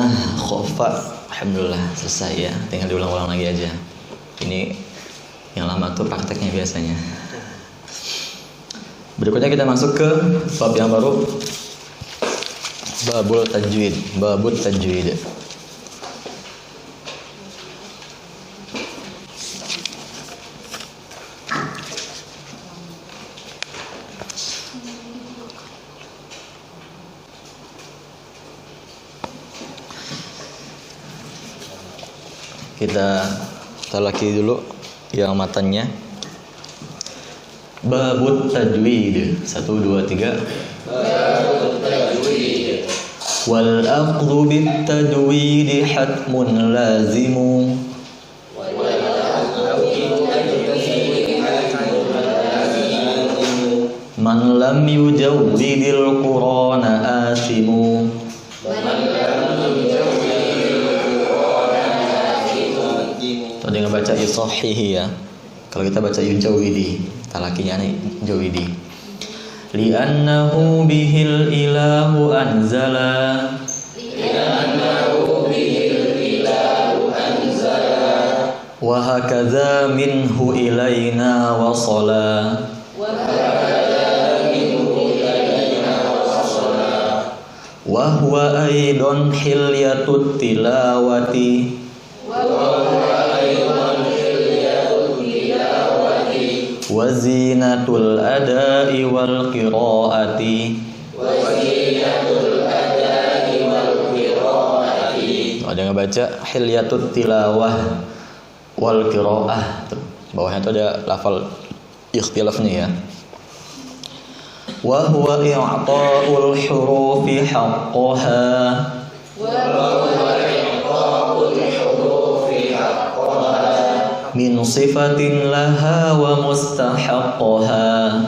Nah, khofa. Alhamdulillah selesai ya. Tinggal diulang-ulang lagi aja. Ini yang lama tuh prakteknya biasanya. Berikutnya kita masuk ke bab yang baru. Babul tajwid. Babut tajwid. Kita talaki dulu yang matanya. Babut tajwid. 1 2 3. Babut tajwid. Wal aqdu bit tajwid hatmun lazimu. Man lam yujawwidil Qur'ana asimu. Dengan baca yusahihi ya. Kalau kita baca yujawidi, talakinya nih jawidi. Li'annahu bihil ilahu anzala. Wa hakadha minhu ilaina wasala. Wa huwa aidan hilyatut tilawati. Wazinatul ada'i wal qiraati. Ada yang baca hilyatut tilawah wal qiraah. Bawahnya itu ada lafal ikhtilafnya ya. Wa huwa i'ta'ul hurufi haqqaha. Min sifatin laha wa mustahaqqaha.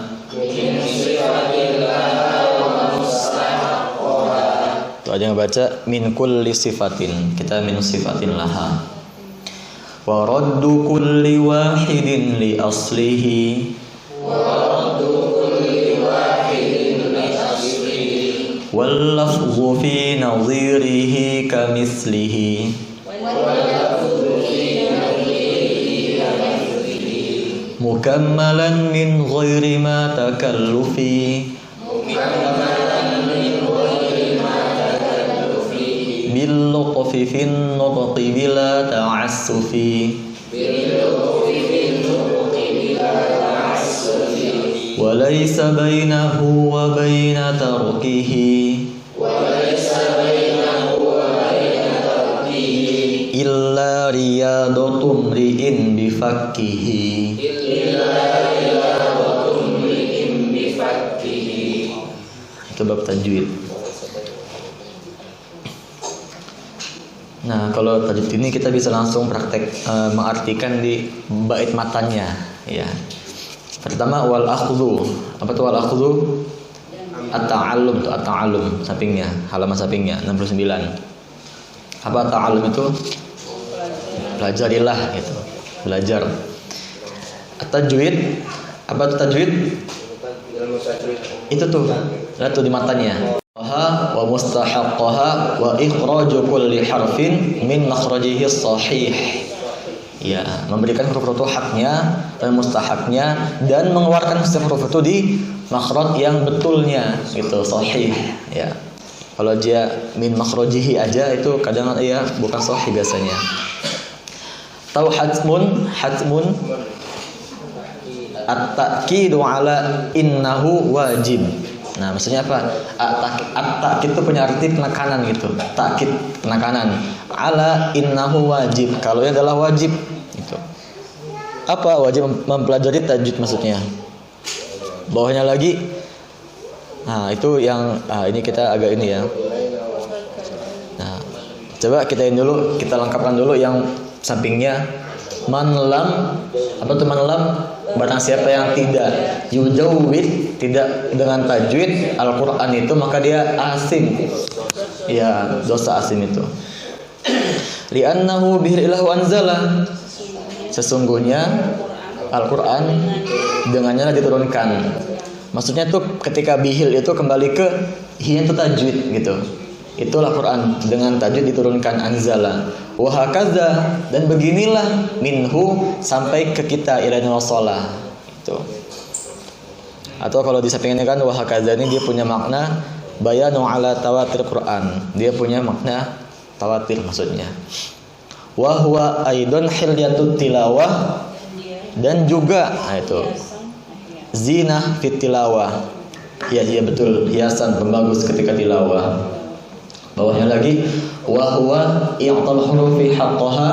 Tuh ada yang baca min kulli sifatin. Kita min sifatin laha. Wa raddu kulli wahidin li aslihi. Wal lafzu fi nadhirihi kamithlihi. Mukammalan min ghairi ma takallufi. Bil lutfi fin nutqi bila ta'assufi. Wa laysa bainahu wa baina tarkihi illa riyadatu mri'in bifakkihi. Itu bab tajwid. Nah, kalau tajwid ini kita bisa langsung praktek mengartikan di bait matanya, ya. Pertama wal akhdhu. Apa itu wal akhdhu? At-ta'allum, itu at-ta'allum sampingnya, halaman sampingnya 69. Apa ta'allum itu? Pelajarilah gitu. Belajar. At-tajwid, apa itu tajwid? Itu tuh, lihat tuh di matanya. Wa mustahaqqaha wa ikhraju kulli harfin min makhrajihi shahih. Ya, memberikan huruf itu haknya dan mustahaknya dan mengeluarkan setiap huruf itu di makhraj yang betulnya gitu, sahih ya. Kalau dia min makhrajihi aja itu kadang ya bukan sahih biasanya. Tahu hatmun at-ta'kidu ala innahu wajib. Nah, maksudnya apa? At-ta'kid itu punya arti penekanan gitu. Ta'kid, penekanan. Ala innahu wajib. Kalau ini adalah wajib gitu. Apa wajib mempelajari tajwid maksudnya? Bawahnya lagi. Nah, itu yang ini kita agak ini ya. Nah, coba kita ini dulu, kita lengkapkan dulu yang sampingnya. Man lam, apa tuh man lam? Barang siapa yang tidak yujawwid, tidak dengan tajwid Al-Qur'an itu, maka dia asim. Ya, dosa asim itu. Li'annahu bihil ilahu anzala. Sesungguhnya Al-Qur'an dengannya diturunkan. Maksudnya tuh ketika bihil itu kembali ke hiya itu tajwid gitu. Itulah Quran dengan tajwid diturunkan anzala. Wa hakadza, dan beginilah minhu sampai ke kita ilaihi wasallam. Itu. Atau kalau disampingkan wa hakadza ini dia punya makna bayanu ala tawatir Quran. Dia punya makna tawatir maksudnya. Wa huwa aidon hilyatut tilawah, dan juga itu zinah fit tilawah. Ya, iya betul, hiasan pembagus ketika tilawah. Bawahnya lagi wa huwa i'tal hurufi haqqaha,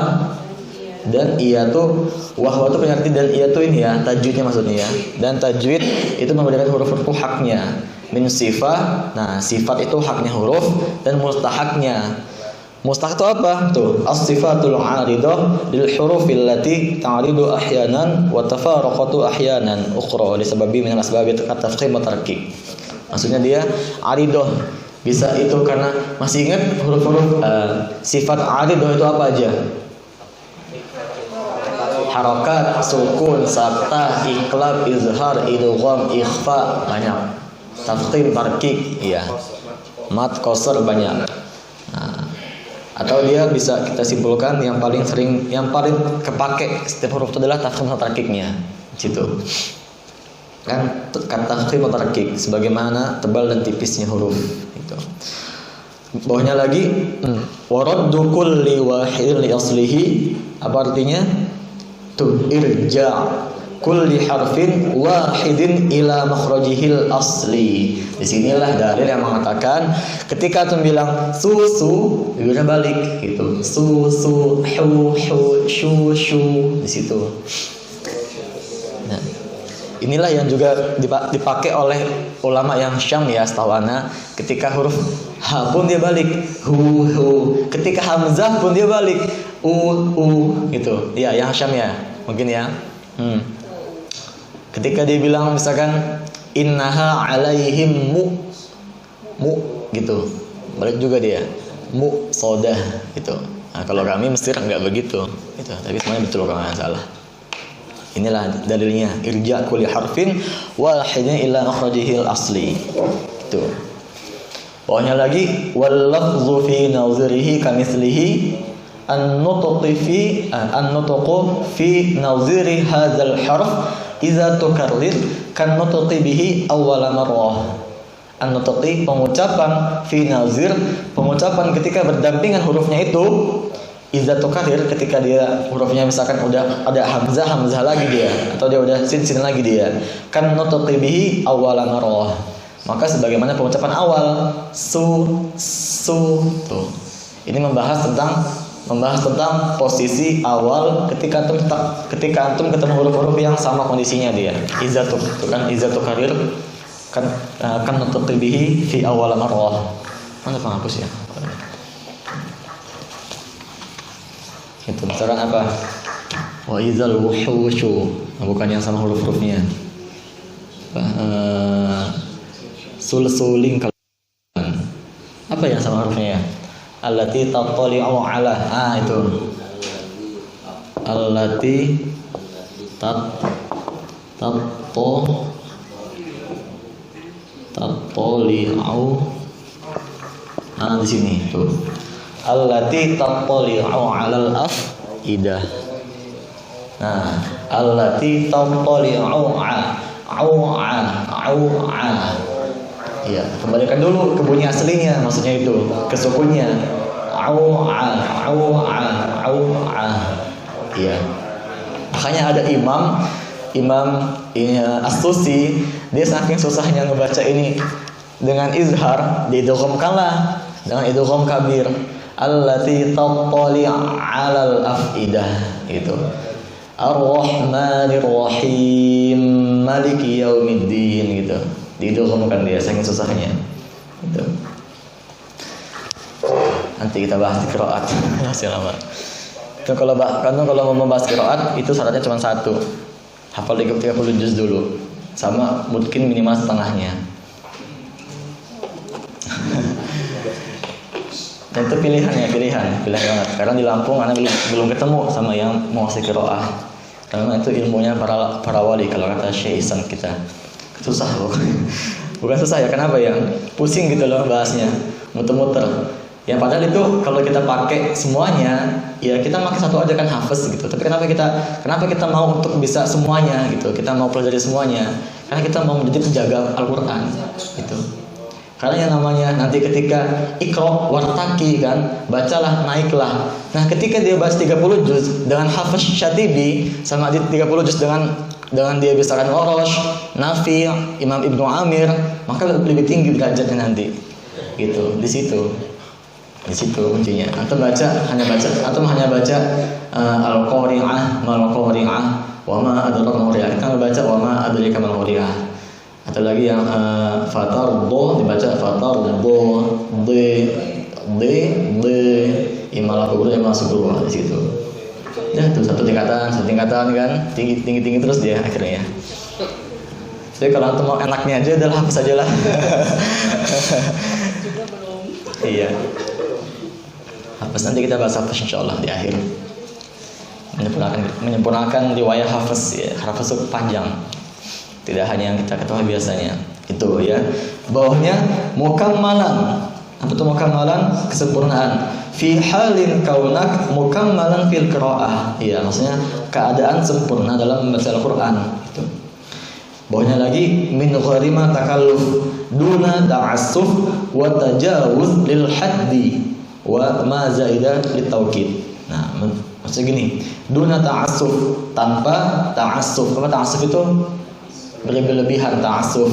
dan ia tuh wahwa itu punya arti dan ia tuh ini ya tajwidnya maksudnya ya. Dan tajwid itu memberikan huruf-huruf haknya min sifat. Nah, sifat itu haknya huruf, dan mustahaknya. Mustahak itu apa? Tuh, as-sifatul 'aridah lil hurufil lati ta'ridu ahyanan wa tafaraqatu ahyanan ukhra lisababi min al-asbab at-tafkhim wa tarkik. Maksudnya dia 'aridah. Bisa itu karena masih ingat huruf-huruf sifat 'aridah itu apa aja? Harakat, sukun, sakta, iqlab, izhar, idgham, ikhfa, banyak. Tafkhim, tarkik, iya. Mat, qasr, banyak. Nah, atau dia bisa kita simpulkan yang paling sering, yang paling kepake setiap huruf itu adalah tafkhim atau tarkiknya. Gitu. Kan tafkhim atau tarkik sebagaimana tebal dan tipisnya huruf itu. Bawahnya lagi waraddu kulli wahidin li aslihi, apa artinya? Tuh, irja' kulli harfin wahidin ila makhrajihil asli. Disinilah dalil yang mengatakan ketika antum bilang susu, dia balik gitu. Susu, hu, shu, di situ. Nah, inilah yang juga dipakai oleh ulama yang Syam ya, setahu ana. Ketika huruf ha pun dia balik hu. Ketika hamzah pun dia balik gitu. Ya, yang Syam ya, mungkin ya. Ketika dia bilang misalkan innaha alaihim mu gitu, balik juga dia mu sodah gitu. Nah, kalau kami Mesir enggak begitu gitu, tapi semuanya betul kalau nggak salah. Inilah dalilnya, irja' kulli harfin wahidin ila makhrajihil asli. Gitu. Bawahnya lagi wal lafzu fi nazirihi kamitslihi an-nutqu fi naziri hadzal harf idza tukarrir kan nutqi bihi awwala marrah. An-nutqi pengucapan fi nazir, pengucapan ketika berdampingan hurufnya itu idza tukarrir, ketika dia hurufnya misalkan udah ada hamzah lagi dia, atau dia udah sin lagi dia, kan nutqi bihi awwala marrah, maka sebagaimana pengucapan awal su tuh. Ini membahas tentang posisi awal ketika antum ketemu huruf-huruf yang sama kondisinya dia. Izatu kan izatu karir kan nutqi bihi fi awwal marrah. Mana penghapus ya? Itu misalkan apa? Wa izal wuhushu, bukan yang sama huruf-hurufnya. Sulsuling kalan. Apa yang sama hurufnya ya? Allati tattali'u 'ala. Itu. Allati tattali'u. Di sini tuh. Allati tattali'u 'alal afidah. Nah, allati tattali'u 'a. Ya, kembalikan dulu ke bunyi aslinya, maksudnya itu, ke sukunnya. Au-a. Iya. Makanya ada imam As-Susi, dia saking susahnya ngebaca ini dengan izhar, diidghamkanlah dengan idgham kabir. Allati tattali 'alal afidah itu. Ar-Rahmanir Rahim, Maliki Yaumiddin gitu. Diidghamkan dia saking susahnya. Gitu. Nanti kita bahas di qiraat. Masih lama. Kalau mau membahas qiraat itu syaratnya cuma satu. Hafal 30 juz dulu. Sama mungkin minimal setengahnya. Dan itu pilihan banget. Karena di Lampung anak belum ketemu sama yang mau ngasih qiraah. Karena itu ilmunya para wali kalau kata Syekh Ihsan kita. Susah loh. Bukan susah ya, kenapa ya? Pusing gitu loh bahasnya. muter-muter. Ya padahal itu kalau kita pakai semuanya, ya kita pakai satu aja kan hafes gitu. Tapi kenapa kita mau untuk bisa semuanya gitu? Kita mau pelajari semuanya karena kita mau menjadi penjaga Al-Qur'an gitu. Karena yang namanya nanti ketika Iqra wartaqi kan, bacalah, naiklah. Nah, ketika dia bahas 30 juz dengan Hafiz Syatibi sama 30 juz dengan dia bisakan Warash, Nafi', Imam Ibnu Amir, maka lebih tinggi derajatnya nanti. Gitu, di situ kuncinya. Antum hanya baca Al-Qari'ah, Mal-Qari'ah, wa ma adraka mal-Qari'ah. Kita baca wa ma adraka mal-Qari'ah. Atau lagi yang fatardo dibaca fatardo d imalah kubur masuk dulu di situ. Ya tuh satu tingkatan kan, tinggi terus dia akhirnya. Jadi kalau antum mau enaknya aja udah hapus aja lah. Iya. Hafaz nanti kita bahas hafaz insyaallah di akhir. Menyempurnakan riwayat hafaz ya. Hafaz itu panjang. Tidak hanya yang kita ketahui biasanya. Itu ya. Bawahnya mukammalan. Apa itu mukammalan? Kesempurnaan. Fi halin kaunak mukammalan fil qiraah. Iya, maksudnya keadaan sempurna dalam membaca Al-Qur'an. Itu. Bawahnya lagi min ghairi ma takalluf duna ta'assuf wa tajawuz lil haddi wa ma zaida lit taukid. Nah, maksudnya gini, duna ta'assuf, tanpa ta'assuf. Apa ta'assuf itu? Berlebihan ta'assuf.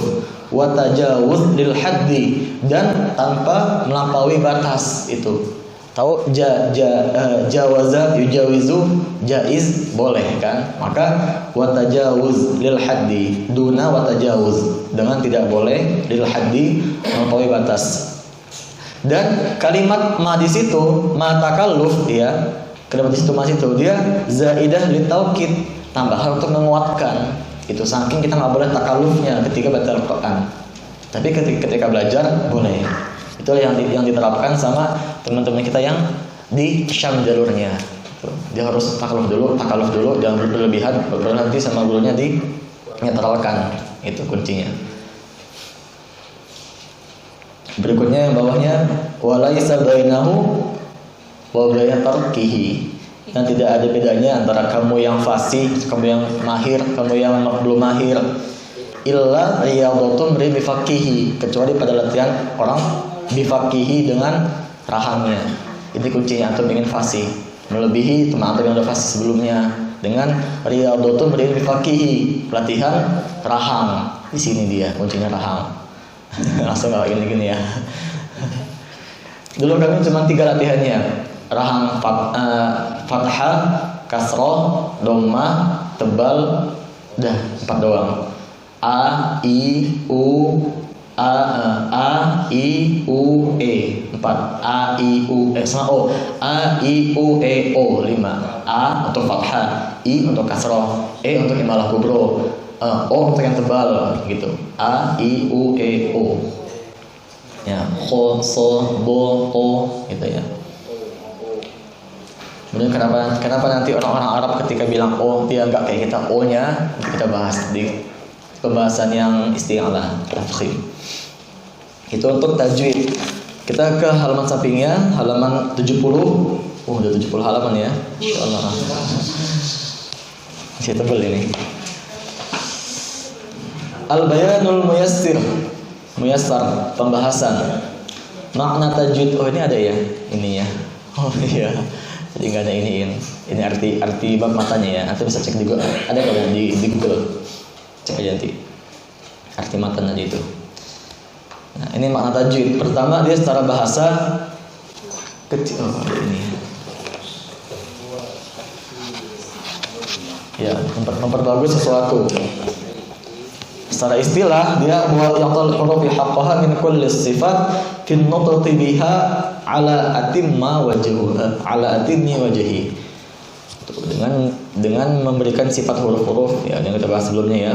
Wa tajawuz lil haddi, dan tanpa melampaui batas itu. Tahu jawaza yujawizu jaiz boleh kan? Maka wa tajawuz lil haddi, duna wa tajawuz, dengan tidak boleh lil haddi, melampaui batas. Dan kalimat ma di situ, ma takalluf ya. Kalimat di situ ma situ dia zaidah li taukid, tambahan untuk menguatkan. Itu saking kita nggak boleh takallufnya ketika baca Al-Qur'an. Tapi ketika belajar boleh. Itu yang diterapkan sama teman-teman kita yang di Syam jalurnya. Dia harus takalluf dulu, jangan berlebihan, baru nanti sama gurunya dinetralkan. Itu kuncinya. Berikutnya yang bawahnya walaisa bainahu wa baina tarkihi. Dan tidak ada bedanya antara kamu yang fasih, kamu yang mahir, kamu yang belum mahir. Illa riyadatun bifaqihi, kecuali pada latihan orang bifaqihi dengan rahamnya. Ini kuncinya. Antum ingin fasih melebihi teman antum yang udah fasih sebelumnya dengan riyadatun bifaqihi, latihan raham. Di sini dia kuncinya raham. Langsung nggak gini ya. Dulu kami cuma 3 latihannya. Rahang fathah, kasroh, dhammah, tebal, dah 4 doang. A I U E 4. A I U E sama O. A I U E O 5. A untuk fathah, I untuk kasroh, E untuk imalah kubro, O untuk yang tebal gitu. A I U E O. Ya, kho so bo o gitu ya. Kemudian kenapa nanti orang-orang Arab ketika bilang O dia enggak kayak kita, O-nya kita bahas di pembahasan yang isti'alah tafkhim. Itu untuk tajwid. Kita ke halaman sampingnya, halaman 70. Udah 70 halaman ya. Insyaallah. Masih tebal ini. Al-bayanul muyassar, pembahasan makna tajwid. Oh, ini ada ya ininya. Oh iya. Jadi nggak ada ini arti bab matanya ya. Nanti bisa cek juga. Ada kalau di Google. Cek aja nanti arti matanya itu. Nah, ini makna tajwid. Pertama dia secara bahasa kecil. Oh, ini. Ya, memperbagus sesuatu. Secara istilah dia huwa yaqal huruf haqqaha min kulli sifat fi nutqi biha ala atimma wajhuha ala atimmi wajhi. Dengan memberikan sifat huruf-huruf ya yang kita bahas sebelumnya ya.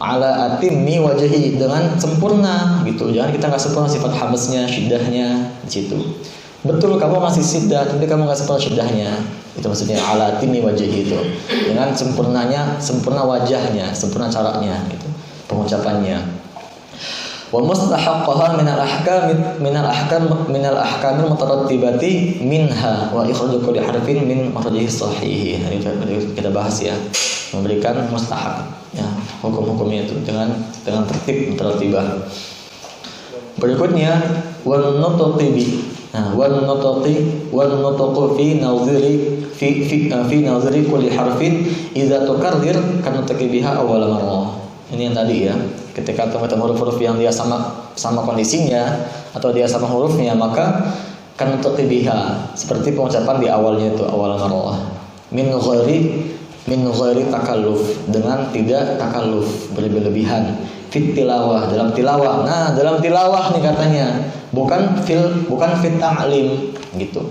Ala atimmi wajhi, dengan sempurna gitu. Jangan kita enggak sempurna sifat habasnya, syiddahnya di situ. Betul kamu ngasih syiddah tapi kamu enggak sempurna syiddahnya. Itu maksudnya ala atimmi wajhi itu. Dengan sempurna wajahnya, sempurna caranya gitu. Pengucapannya. Wa mustahaqqaha min al-ahkam mutarattibati minha wa ikhraju kulli harfin min makhrajihi sahih. Ini kita bahas ya. Memberikan mustahak ya, hukum-hukumnya itu dengan tertib mutarattibah. Berikutnya wan nutqi bi. Nah, wan nutqu fi naziri kulli harfin idza tukarrir kan nutqi biha awwal marrah. Ini yang tadi ya. Ketika ketemu huruf-huruf yang dia sama kondisinya atau dia sama hurufnya, maka kan nutqi biha seperti pengucapan di awalnya itu awal marrah. Min ghairi takalluf, dengan tidak takalluf berlebihan. Fit tilawah, dalam tilawah. Nah, dalam tilawah nih katanya, bukan fit ta'lim gitu.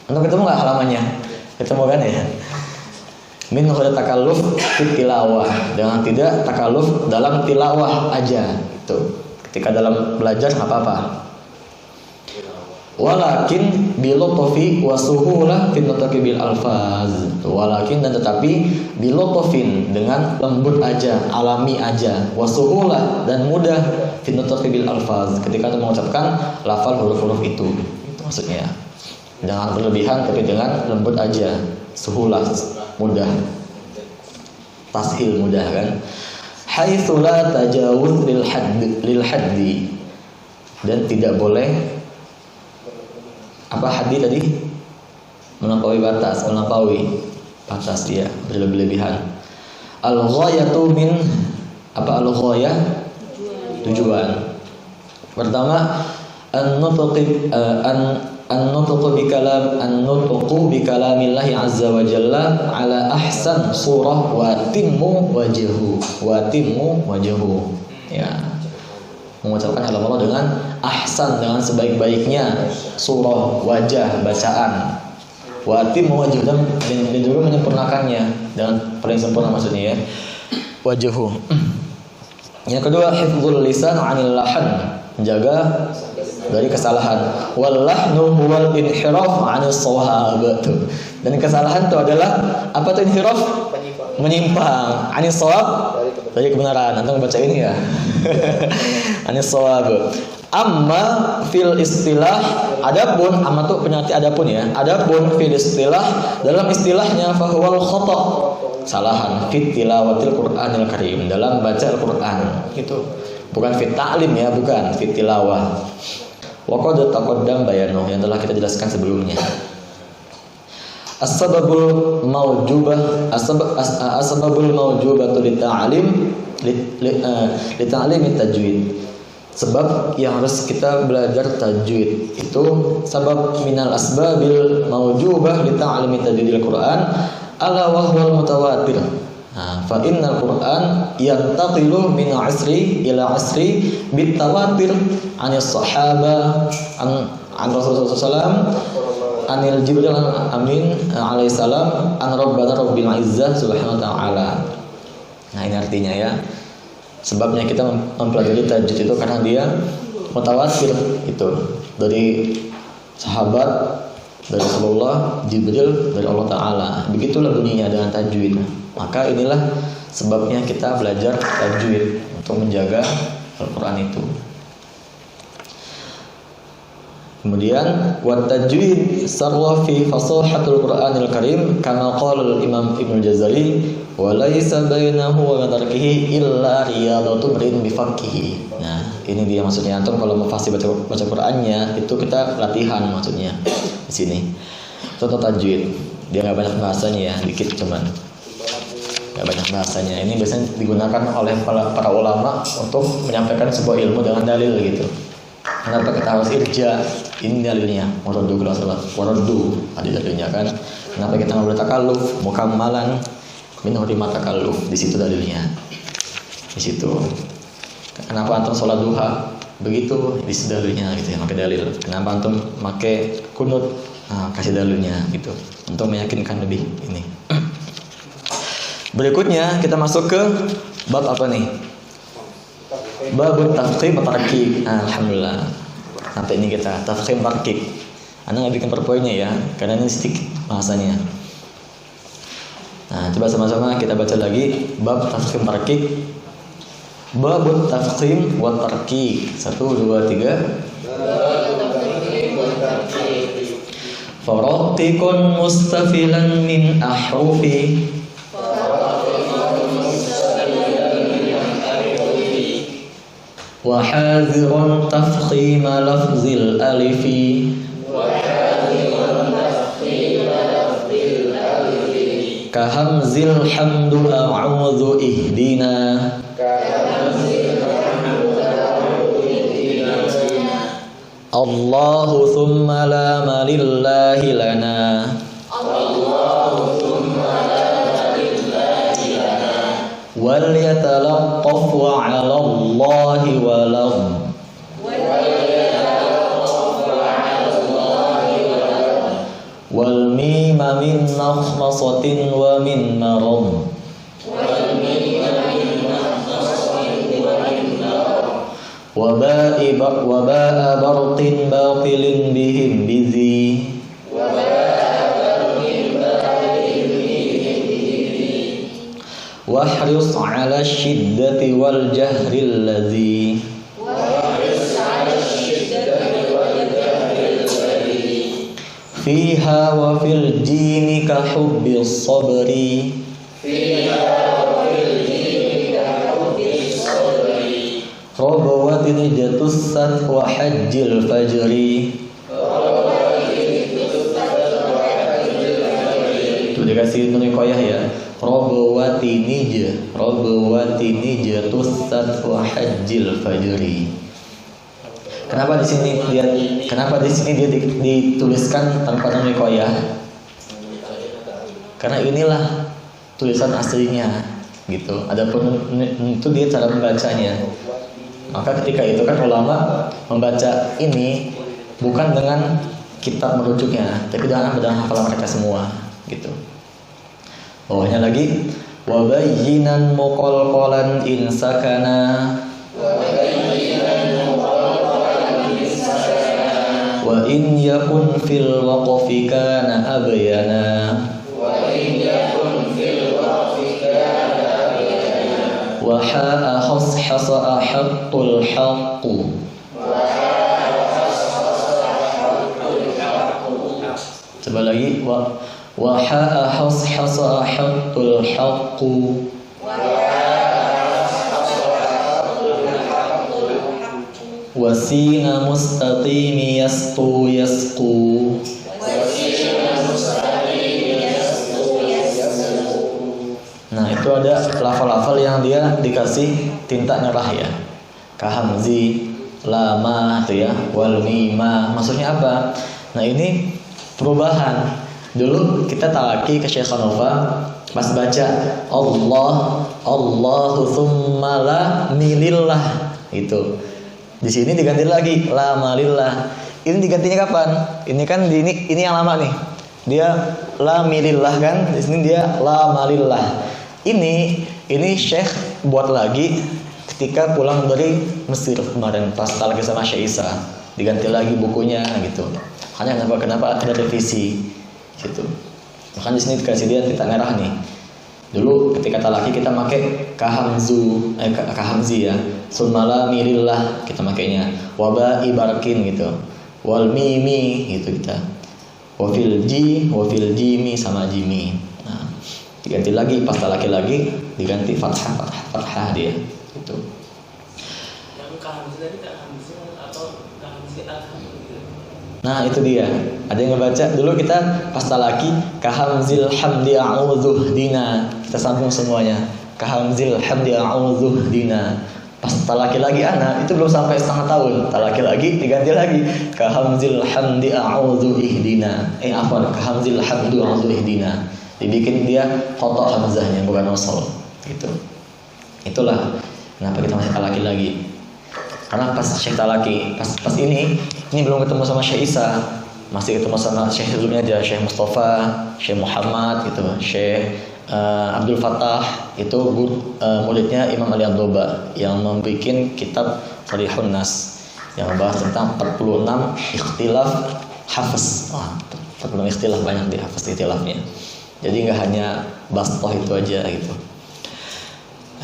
Untuk ketemu enggak halamannya? Ketemu kan ya? Min ghairi takalluf fit tilawah, dengan tidak takalluf dalam tilawah aja gitu. Ketika dalam belajar enggak apa-apa. Walakin bilutfi wa suhulah fi nutqi bil alfaz. Walakin dan tetapi bilutfin, dengan lembut aja, alami aja, wa suhulah dan mudah fi nutqi bil alfaz, ketika mengucapkan lafal huruf-huruf itu. Itu maksudnya. Jangan berlebihan tapi dengan lembut aja, suhulah, mudah. Tashil mudah kan. Haitsu la tajawuz lil haddi. Dan tidak boleh apa haddi tadi? Melampaui batas dia, berlebihan. Al-ghayatu min apa al-ghayah? Tujuan. Pertama, an-nutqu bi kalamillahi azza wa jalla ala ahsan surah wa timmu wajhu. Ya. Mengucapkan kalam Allah dengan ahsan, dengan sebaik-baiknya surah, wajah, bacaan. Wa timmu wajhu, dan juga menyempurnakannya dengan paling sempurna maksudnya ya. Wajhu. Yang kedua, hifdzul lisan 'anil lahan, menjaga dari kesalahan. Wal lahnu huwal inhiraf 'anis shawab. Dan kesalahan itu adalah apa tuh inhiraf? Menyimpang. 'Anis shawab, dari kebenaran. Antum baca ini ya. Anis shawab. Amma fil istilah, adapun amma tuh pengerti adapun ya. Adapun fil istilah, dalam istilahnya fahuwal khata', kesalahan fit tilawatil Qur'anil Karim, dalam baca Al-Qur'an. Itu bukan fit ta'lim ya, bukan fit tilawah. Wa qad taqaddam bayanu, yang telah kita jelaskan sebelumnya. As-sababul mawjubah as-sababul mawjubatu lita'lim tajwid. Sebab yang harus kita belajar tajwid itu sabab minal asbabil mawjubah lita'limi tajwidil Qur'an ala wa huwal mutawatir. Fa innal Qur'an yantaqilu min asri ila asri bitawatir anis sahaba an Rasulullah sallallahu anil Jibril amin alaihi salam an rabbana rabbil izzah subhanahu wa ta'ala. Nah, ini artinya ya. Sebabnya kita mempelajari tajwid itu karena dia mutawatir itu dari sahabat, dari Rasulullah, Jibril, dari Allah Ta'ala. Begitulah bunyinya dengan tajwid. Maka inilah sebabnya kita belajar tajwid untuk menjaga Al-Quran itu. Kemudian wa tajwid sarwa fi fasahatul Qur'anil Karim kama qala al-Imam Ibnu Jazari wa laisa bainahu wa tarkihi illa riyadatu brin bi faqihi. Nah, ini dia maksudnya. Antum kalau mau fasih baca Qur'annya itu kita latihan maksudnya di sini. Contoh tajwid, dia enggak banyak bahasanya ya, dikit cuman. Enggak banyak bahasanya. Ini biasanya digunakan oleh para ulama untuk menyampaikan sebuah ilmu dengan dalil gitu. Kenapa kita harus irja? Ini dalilnya. Waraddu kalau salah. Waraddu ada dalilnya kan. Kenapa kita enggak boleh takalluf? Mukammalan min hurima takalluf. Di situ dalilnya. Di situ. Kenapa antum sholat duha? Begitu, di situ dalilnya gitu ya, pakai dalil. Kenapa antum pakai kunut? Nah, kasih dalilnya gitu. Untuk meyakinkan lebih ini. Berikutnya kita masuk ke bab apa nih? Bab tafkhim tarkib. Alhamdulillah. Sampai ini kita tafkhim tarkib. Anda nggak bikin perpoinnya ya, karena ini sedikit bahasanya. Nah, coba sama-sama kita baca lagi bab tafkhim tarkib. Babut tafkhim wa tarqiq. 1 2 3. Farattiqun mustafilan min ahrufi wa hadhirun tafkhima lafzil alifi ka hamzil hamdu a'udzu ihdina Allahu thumma la malillahi lana wal yatalaqqaf wa 'ala Allahi walam wal mima min nakhmasatin wa min marad wa ba'a barqin batilin bihim bizi wahris 'ala syiddati wal jahri alladhi fiha wa fil jini ka hubbi sabri Rabawatin jatussat wa hajjil fajri. Itu dikasih nunikoyah ya. Rabawatin jatussat wa hajjil fajri. Kenapa di sini dia dituliskan tanpa nunikoyah? Karena inilah tulisan aslinya gitu. Adapun itu dia cara membacanya. Maka ketika itu kan ulama membaca ini bukan dengan kitab merujuknya, tapi dengan hafalan mereka semua, gitu. Bawahnya lagi, wa bayyinan muqalqalan in sakana wa in yakun fil waqfi kana abyana wa ha'a hashasa haqqul haqqu coba lagi wa ha'a hashasa haqqul haqqu wa sina mustaqimi yasqu Nah itu ada lafal-lafal yang dia dikasih tinta merah ya, kahamzi, lama itu ya, wal mima. Maksudnya apa? Nah ini perubahan. Dulu kita talaki ke Syekh Hanova pas baca Allahu thumma la milillah itu. Di sini diganti lagi la malillah. Ini digantinya kapan? Ini kan ini yang lama nih. Dia la milillah kan, di sini dia la malillah. Ini Syekh buat lagi ketika pulang dari Mesir kemarin pas talaki sama Syekh Isa, diganti lagi bukunya gitu. Makanya kenapa ada revisi gitu. Makanya di sini dikasih dia tinta merah nih. Dulu ketika talaki kita pakai kahamzi ya, sumala mirillah kita makainya, waba ibarkin gitu, wal mimi gitu kita, wafil jimi sama jimi. Nah, diganti lagi pas talaki lagi diganti fathah dia gitu. Yang kahamzi tadi kahamzi atau kahamzi alhamdulillah. Nah itu dia. Ada yang ngebaca dulu kita pas talaki kahamzil hamdi a'udzu dina. Kita sambung semuanya. Kahamzil hamdi a'udzu dina. Pas talaki lagi anak itu belum sampai setengah tahun. Talaki lagi diganti lagi kahamzil hamdi a'udzu ihdina. Kahamzil hamdi a'udzu ihdina. Dibikin dia khoto hamzahnya bukan wasal gitu. Itulah kenapa kita masih talaki lagi. Karena pas Syekh talaki, pas ini belum ketemu sama Syekh Isa, masih ketemu sama Syekh sebelumnya aja, Syekh Mustafa, Syekh Muhammad gitu, Syekh Abdul Fattah itu muridnya Imam Ali Abdoba yang membuat kitab Sharihun Nas yang membahas tentang 46 ikhtilaf hafaz. 46 ikhtilaf banyak di hafaz ikhtilafnya. Jadi nggak hanya bastoh itu aja gitu.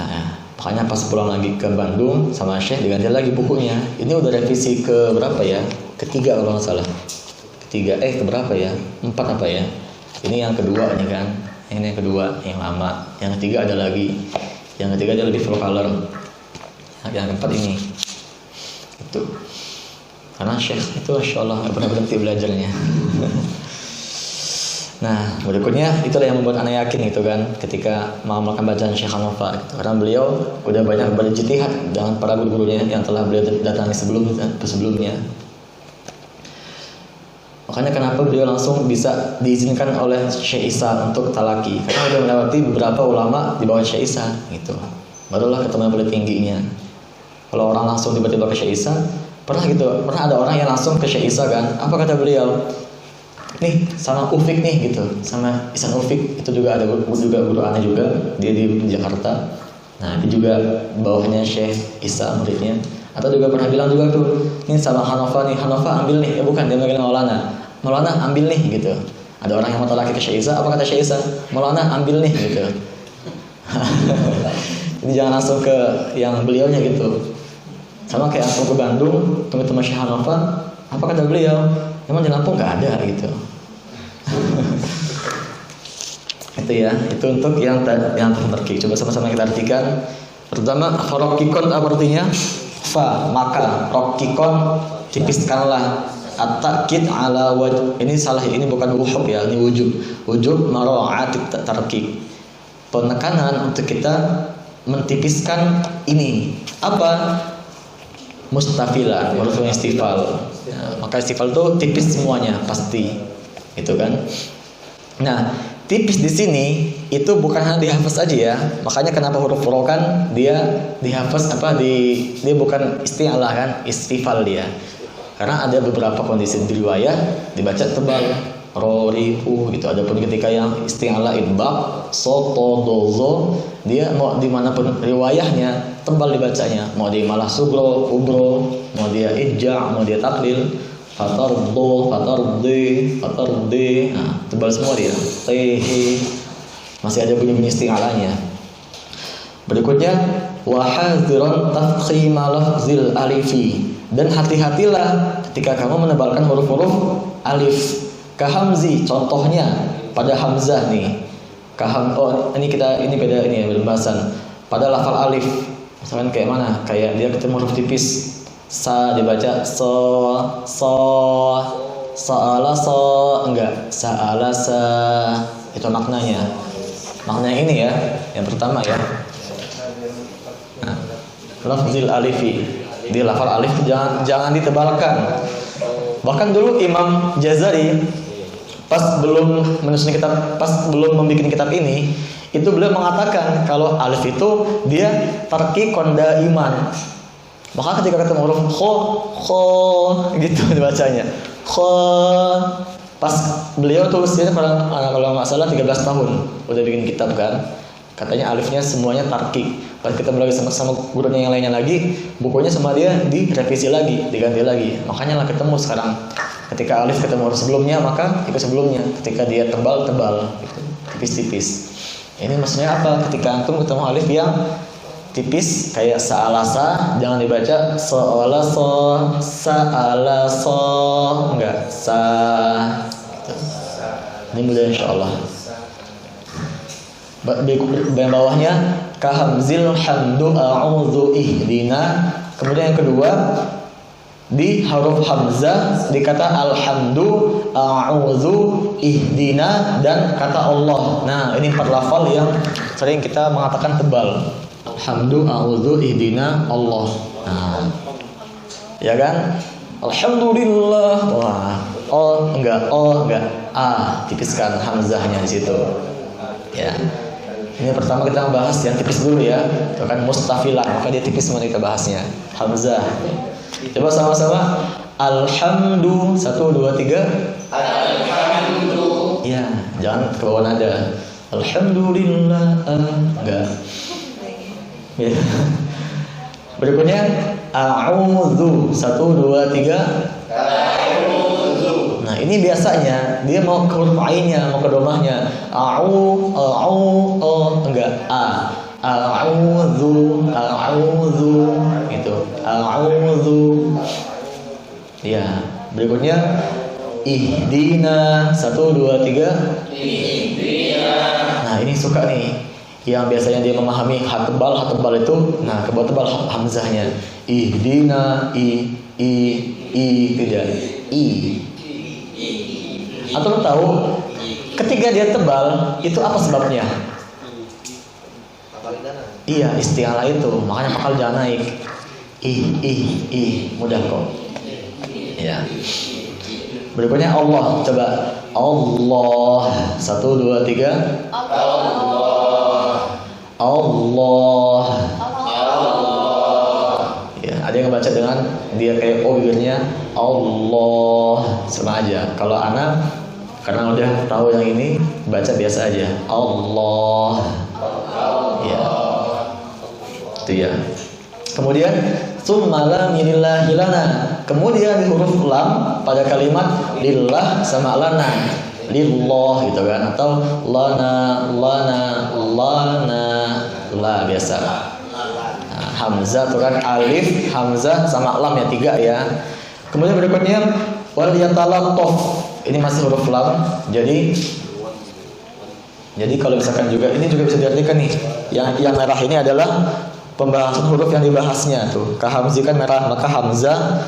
Nah, Makanya pas pulang lagi ke Bandung sama Syekh diganti lagi bukunya. Ini udah revisi ke berapa ya? Ketiga kalau nggak salah. Ketiga, keberapa ya? 4 apa ya? Ini yang kedua nih kan. Ini yang kedua, yang lama. Yang ketiga ada lagi. Yang ketiga ada lebih full color. Yang keempat ini. Itu. Karena Syekh itu Masya Allah nggak pernah berhenti belajarnya. Nah, berikutnya itulah yang membuat anak yakin gitu kan ketika mau melakukan bacaan Syekh Hanafa gitu. Karena beliau udah banyak berijtihad dengan para guru-gurunya yang telah beliau datangi sebelumnya. Makanya kenapa beliau langsung bisa diizinkan oleh Syekh Isa untuk talaki, karena udah melewati beberapa ulama di bawah Syekh Isa gitu. Barulah ketemu yang paling tingginya. Kalau orang langsung tiba-tiba ke Syekh Isa, pernah ada orang yang langsung ke Syekh Isa kan, apa kata beliau? Nih sama Ufik nih gitu, sama Ihsan Ufik itu juga ada guru aneh juga, dia di Jakarta. Nah dia juga bawahnya Syekh Isa muridnya. Atau juga pernah bilang juga tuh, nih sama Hanafa nih, Hanafa ambil nih, bukan dia manggil Maulana ambil nih gitu. Ada orang yang mau talaki ke Syekh Isa, apa kata Syekh Isa? Maulana ambil nih gitu. Jadi jangan langsung ke yang beliaunya gitu. Sama kayak langsung ke Bandung, ketemu Syekh Hanafa, apa kata beliau? Emang di Lampung nggak ada gitu. Itu ya, itu untuk yang terkik. Coba sama-sama kita artikan. Pertama, rokikon apa artinya? Fa, maka rokikon tipiskanlah. At-ta'kid ala wajib. Ini salah, ini bukan wuhub ya, ini wujub. Wujub mara'atit tarkik. Penekanan untuk kita mentipiskan ini. Apa? Mustafila, huruf istifal. Ya, maka istifal itu tipis semuanya pasti, gitu kan? Nah, tipis di sini itu bukan hanya dihafaz aja ya. Makanya kenapa huruf ro kan dia dihafaz dia bukan isti'alah kan, istifal dia. Karena ada beberapa kondisi di riwayat dibaca tebal, ro rifu gitu. Adapun ketika yang isti'alah idbaq, soto dozo, dia mau dimanapun riwayahnya tebal dibacanya, mau dia malah sugro, kubro, mau dia ijja', mau dia taklil, fatardi, nah tebal semua dia. Tehi, masih ada bunyi-bunyi isti'alahnya. Berikutnya wahadhiran tafkhima lafzil alifi, dan hati-hatilah ketika kamu menebalkan huruf-huruf alif. Kahamzi, contohnya pada hamzah nih. Ini beda ini ya, pembahasan. Pada lafal alif, misalkan kayak mana? Kayak dia ketemu huruf tipis. Sa dibaca sa'ala enggak, sa'ala sa. Itu maknanya. Maknanya ini ya, yang pertama ya. Nah, lafzil alifi. Di lafal alif jangan ditebalkan. Bahkan dulu Imam Jazari pas belum membuat kitab ini, itu beliau mengatakan kalau alif itu dia tarkikon daiman. Maka ketika ketemu huruf kho gitu dibacanya. Kho, pas beliau tulisnya kalau nggak salah 13 tahun udah bikin kitab kan. Katanya alifnya semuanya tarkik. Pas kita lagi sama gurunya yang lainnya lagi, bukunya sama dia direvisi lagi, diganti lagi. Makanya lah ketemu sekarang. Ketika alif ketemu huruf sebelumnya, maka ikut sebelumnya. Ketika dia tebal gitu, tipis-tipis. Ini maksudnya apa? Ketika antum ketemu alif yang tipis kayak sa'alasa, jangan dibaca sa'alasa, enggak sa. Ini mudah insyaallah. Bagian bawahnya kahamzil hamdu a'udzu ihdina. Kemudian yang kedua di huruf hamzah dikata alhamdu a'udzu ihdina dan kata Allah. Nah, ini empat lafal yang sering kita mengatakan tebal. Alhamdu a'udzu ihdina Allah. Nah, ya kan? Alhamdulillah. Wah, enggak. Tipiskan hamzahnya di situ. Ya. Ini pertama kita bahas yang tipis dulu ya. Itu kan mustafilah, maka dia tipis semua kita bahasnya. Hamzah. Coba sama-sama. Alhamdu 1 2 3. Alhamdu. Ya, jangan ke bawah nada. Alhamdulillah. Enggak. Ya. Berikutnya a'udzu 1 2 3. Nah, ini biasanya dia mau ke huruf ainnya, mau ke domahnya. Enggak. a'udzu, itu a'udzu. Ya, berikutnya ihdina 1 2 3 ihdina. Nah, ini suka nih. Yang biasanya dia memahami hak tebal itu, nah kebal tebal hamzahnya. Ihdina tidak i. Atau tahu ketika dia tebal itu apa sebabnya? Iya, isti'alah itu, makanya pakal jangan naik. Mudah kok. Ya. Berikutnya Allah, coba Allah 1 2 3 Allah. Ya, ada yang baca dengan dia kayak bibirnya Allah, sama aja. Kalau anak karena udah tahu yang ini baca biasa aja Allah. Ya. Itu ya. Kemudian summa lam yanillahi lana. Kemudian di huruf lam pada kalimat lillah sama lana. Lillah gitu kan, atau lana la biasa. Nah, hamzah tuh kan alif, hamzah sama lam ya 3 ya. Kemudian berikutnya wal yatalattaf. Ini masih huruf lam. Jadi kalau misalkan juga ini juga bisa diartikan nih. Yang merah ini adalah pembahasan huruf yang dibahasnya tuh. Hamzah kan merah, maka hamzah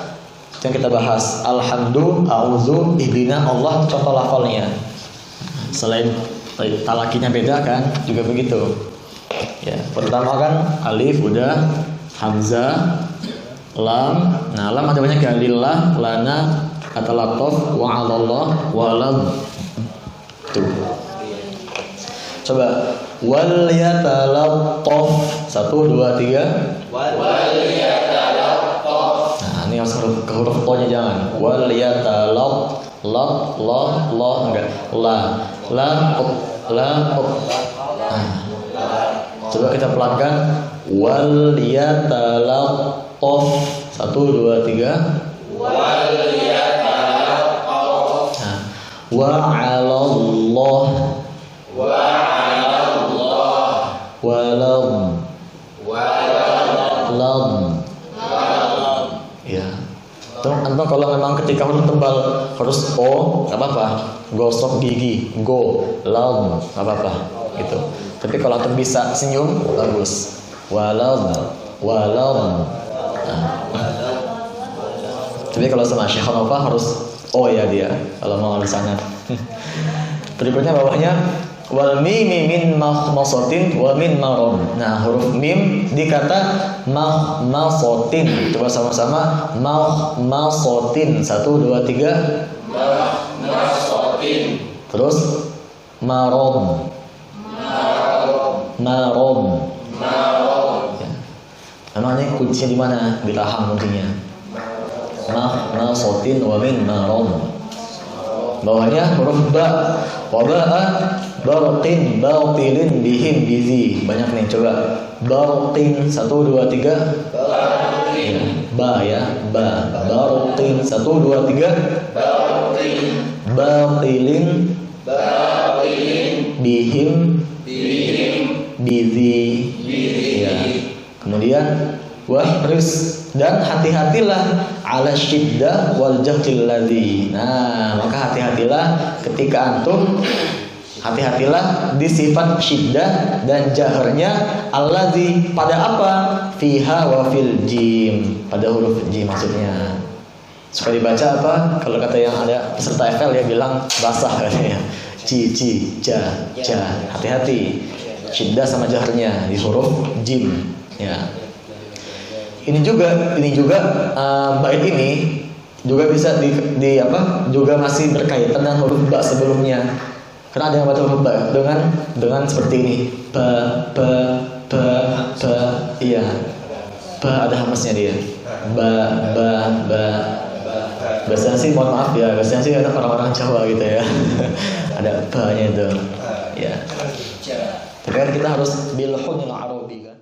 yang kita bahas alhamdu, auzu, ihdina, Allah contoh lafalnya. Selain talakinya beda kan, juga begitu. Ya, pertama kan alif udah, hamzah, lam. Nah, lam ada banyak ya, lillah, lana, atalattaf, wa 'alallah, walad. Tuh. Coba wal yatalattaf 1 2 3 wal yatalattaf. Nah, ini harus ke huruf to-nya jangan. Wal yatalattaf la enggak la Nah, coba kita pelankan wal yatalattaf 1 2 3 wal yatalattaf. Nah, wa 'alallah walam ya. Antum kalau memang ketika huruf tebal harus o, nggak apa-apa. Gosok gigi, go, lam, nggak apa-apa gitu. Tapi kalau antum bisa senyum, bagus. Walam. Nah. Tapi kalau sama Syekh Hanafa harus o ya dia kalau mau di sana. Berikutnya bawahnya wal mim min makhmasatin wa min marom. Nah, huruf mim di kata makhmasatin. Coba sama-sama makhmasatin 1 2 3 makhmasatin. Terus marom. Ya. Namanya kuncinya di mana? Di rahang kuncinya. Makhmasatin wa min marom. Bawahnya huruf ba. Wa ba'a barqin batilin bihim bizi. Banyak nih, coba barqin 1 2 3 ba ya, ba barqin 1 2 3 batilin bihim bizi ya. Kemudian wahris, dan hati-hatilah ala syiddah wal jahlil ladzi. Nah, maka hati-hatilah ketika antum, hati-hatilah di sifat syiddah dan jahrnya alladzi pada apa? Fiha wa fil jim, pada huruf jim maksudnya. Suka dibaca apa? Kalau kata yang ada peserta FL ya bilang basah katanya. Ja. Hati-hati. Syiddah sama jahrnya di huruf jim ya. Ini juga bait ini juga bisa di apa? Juga masih berkaitan dengan huruf ba sebelumnya. Karena ada yang baca huruf ba dengan seperti ini. Ba. Iya. Ba ada hamzahnya dia. Ba. Biasanya sih mohon maaf ya, biasanya sih ada orang-orang Jawa gitu ya. Ada ba-nya itu. Ya. Tapi kan kita harus bil hunil arabi kan.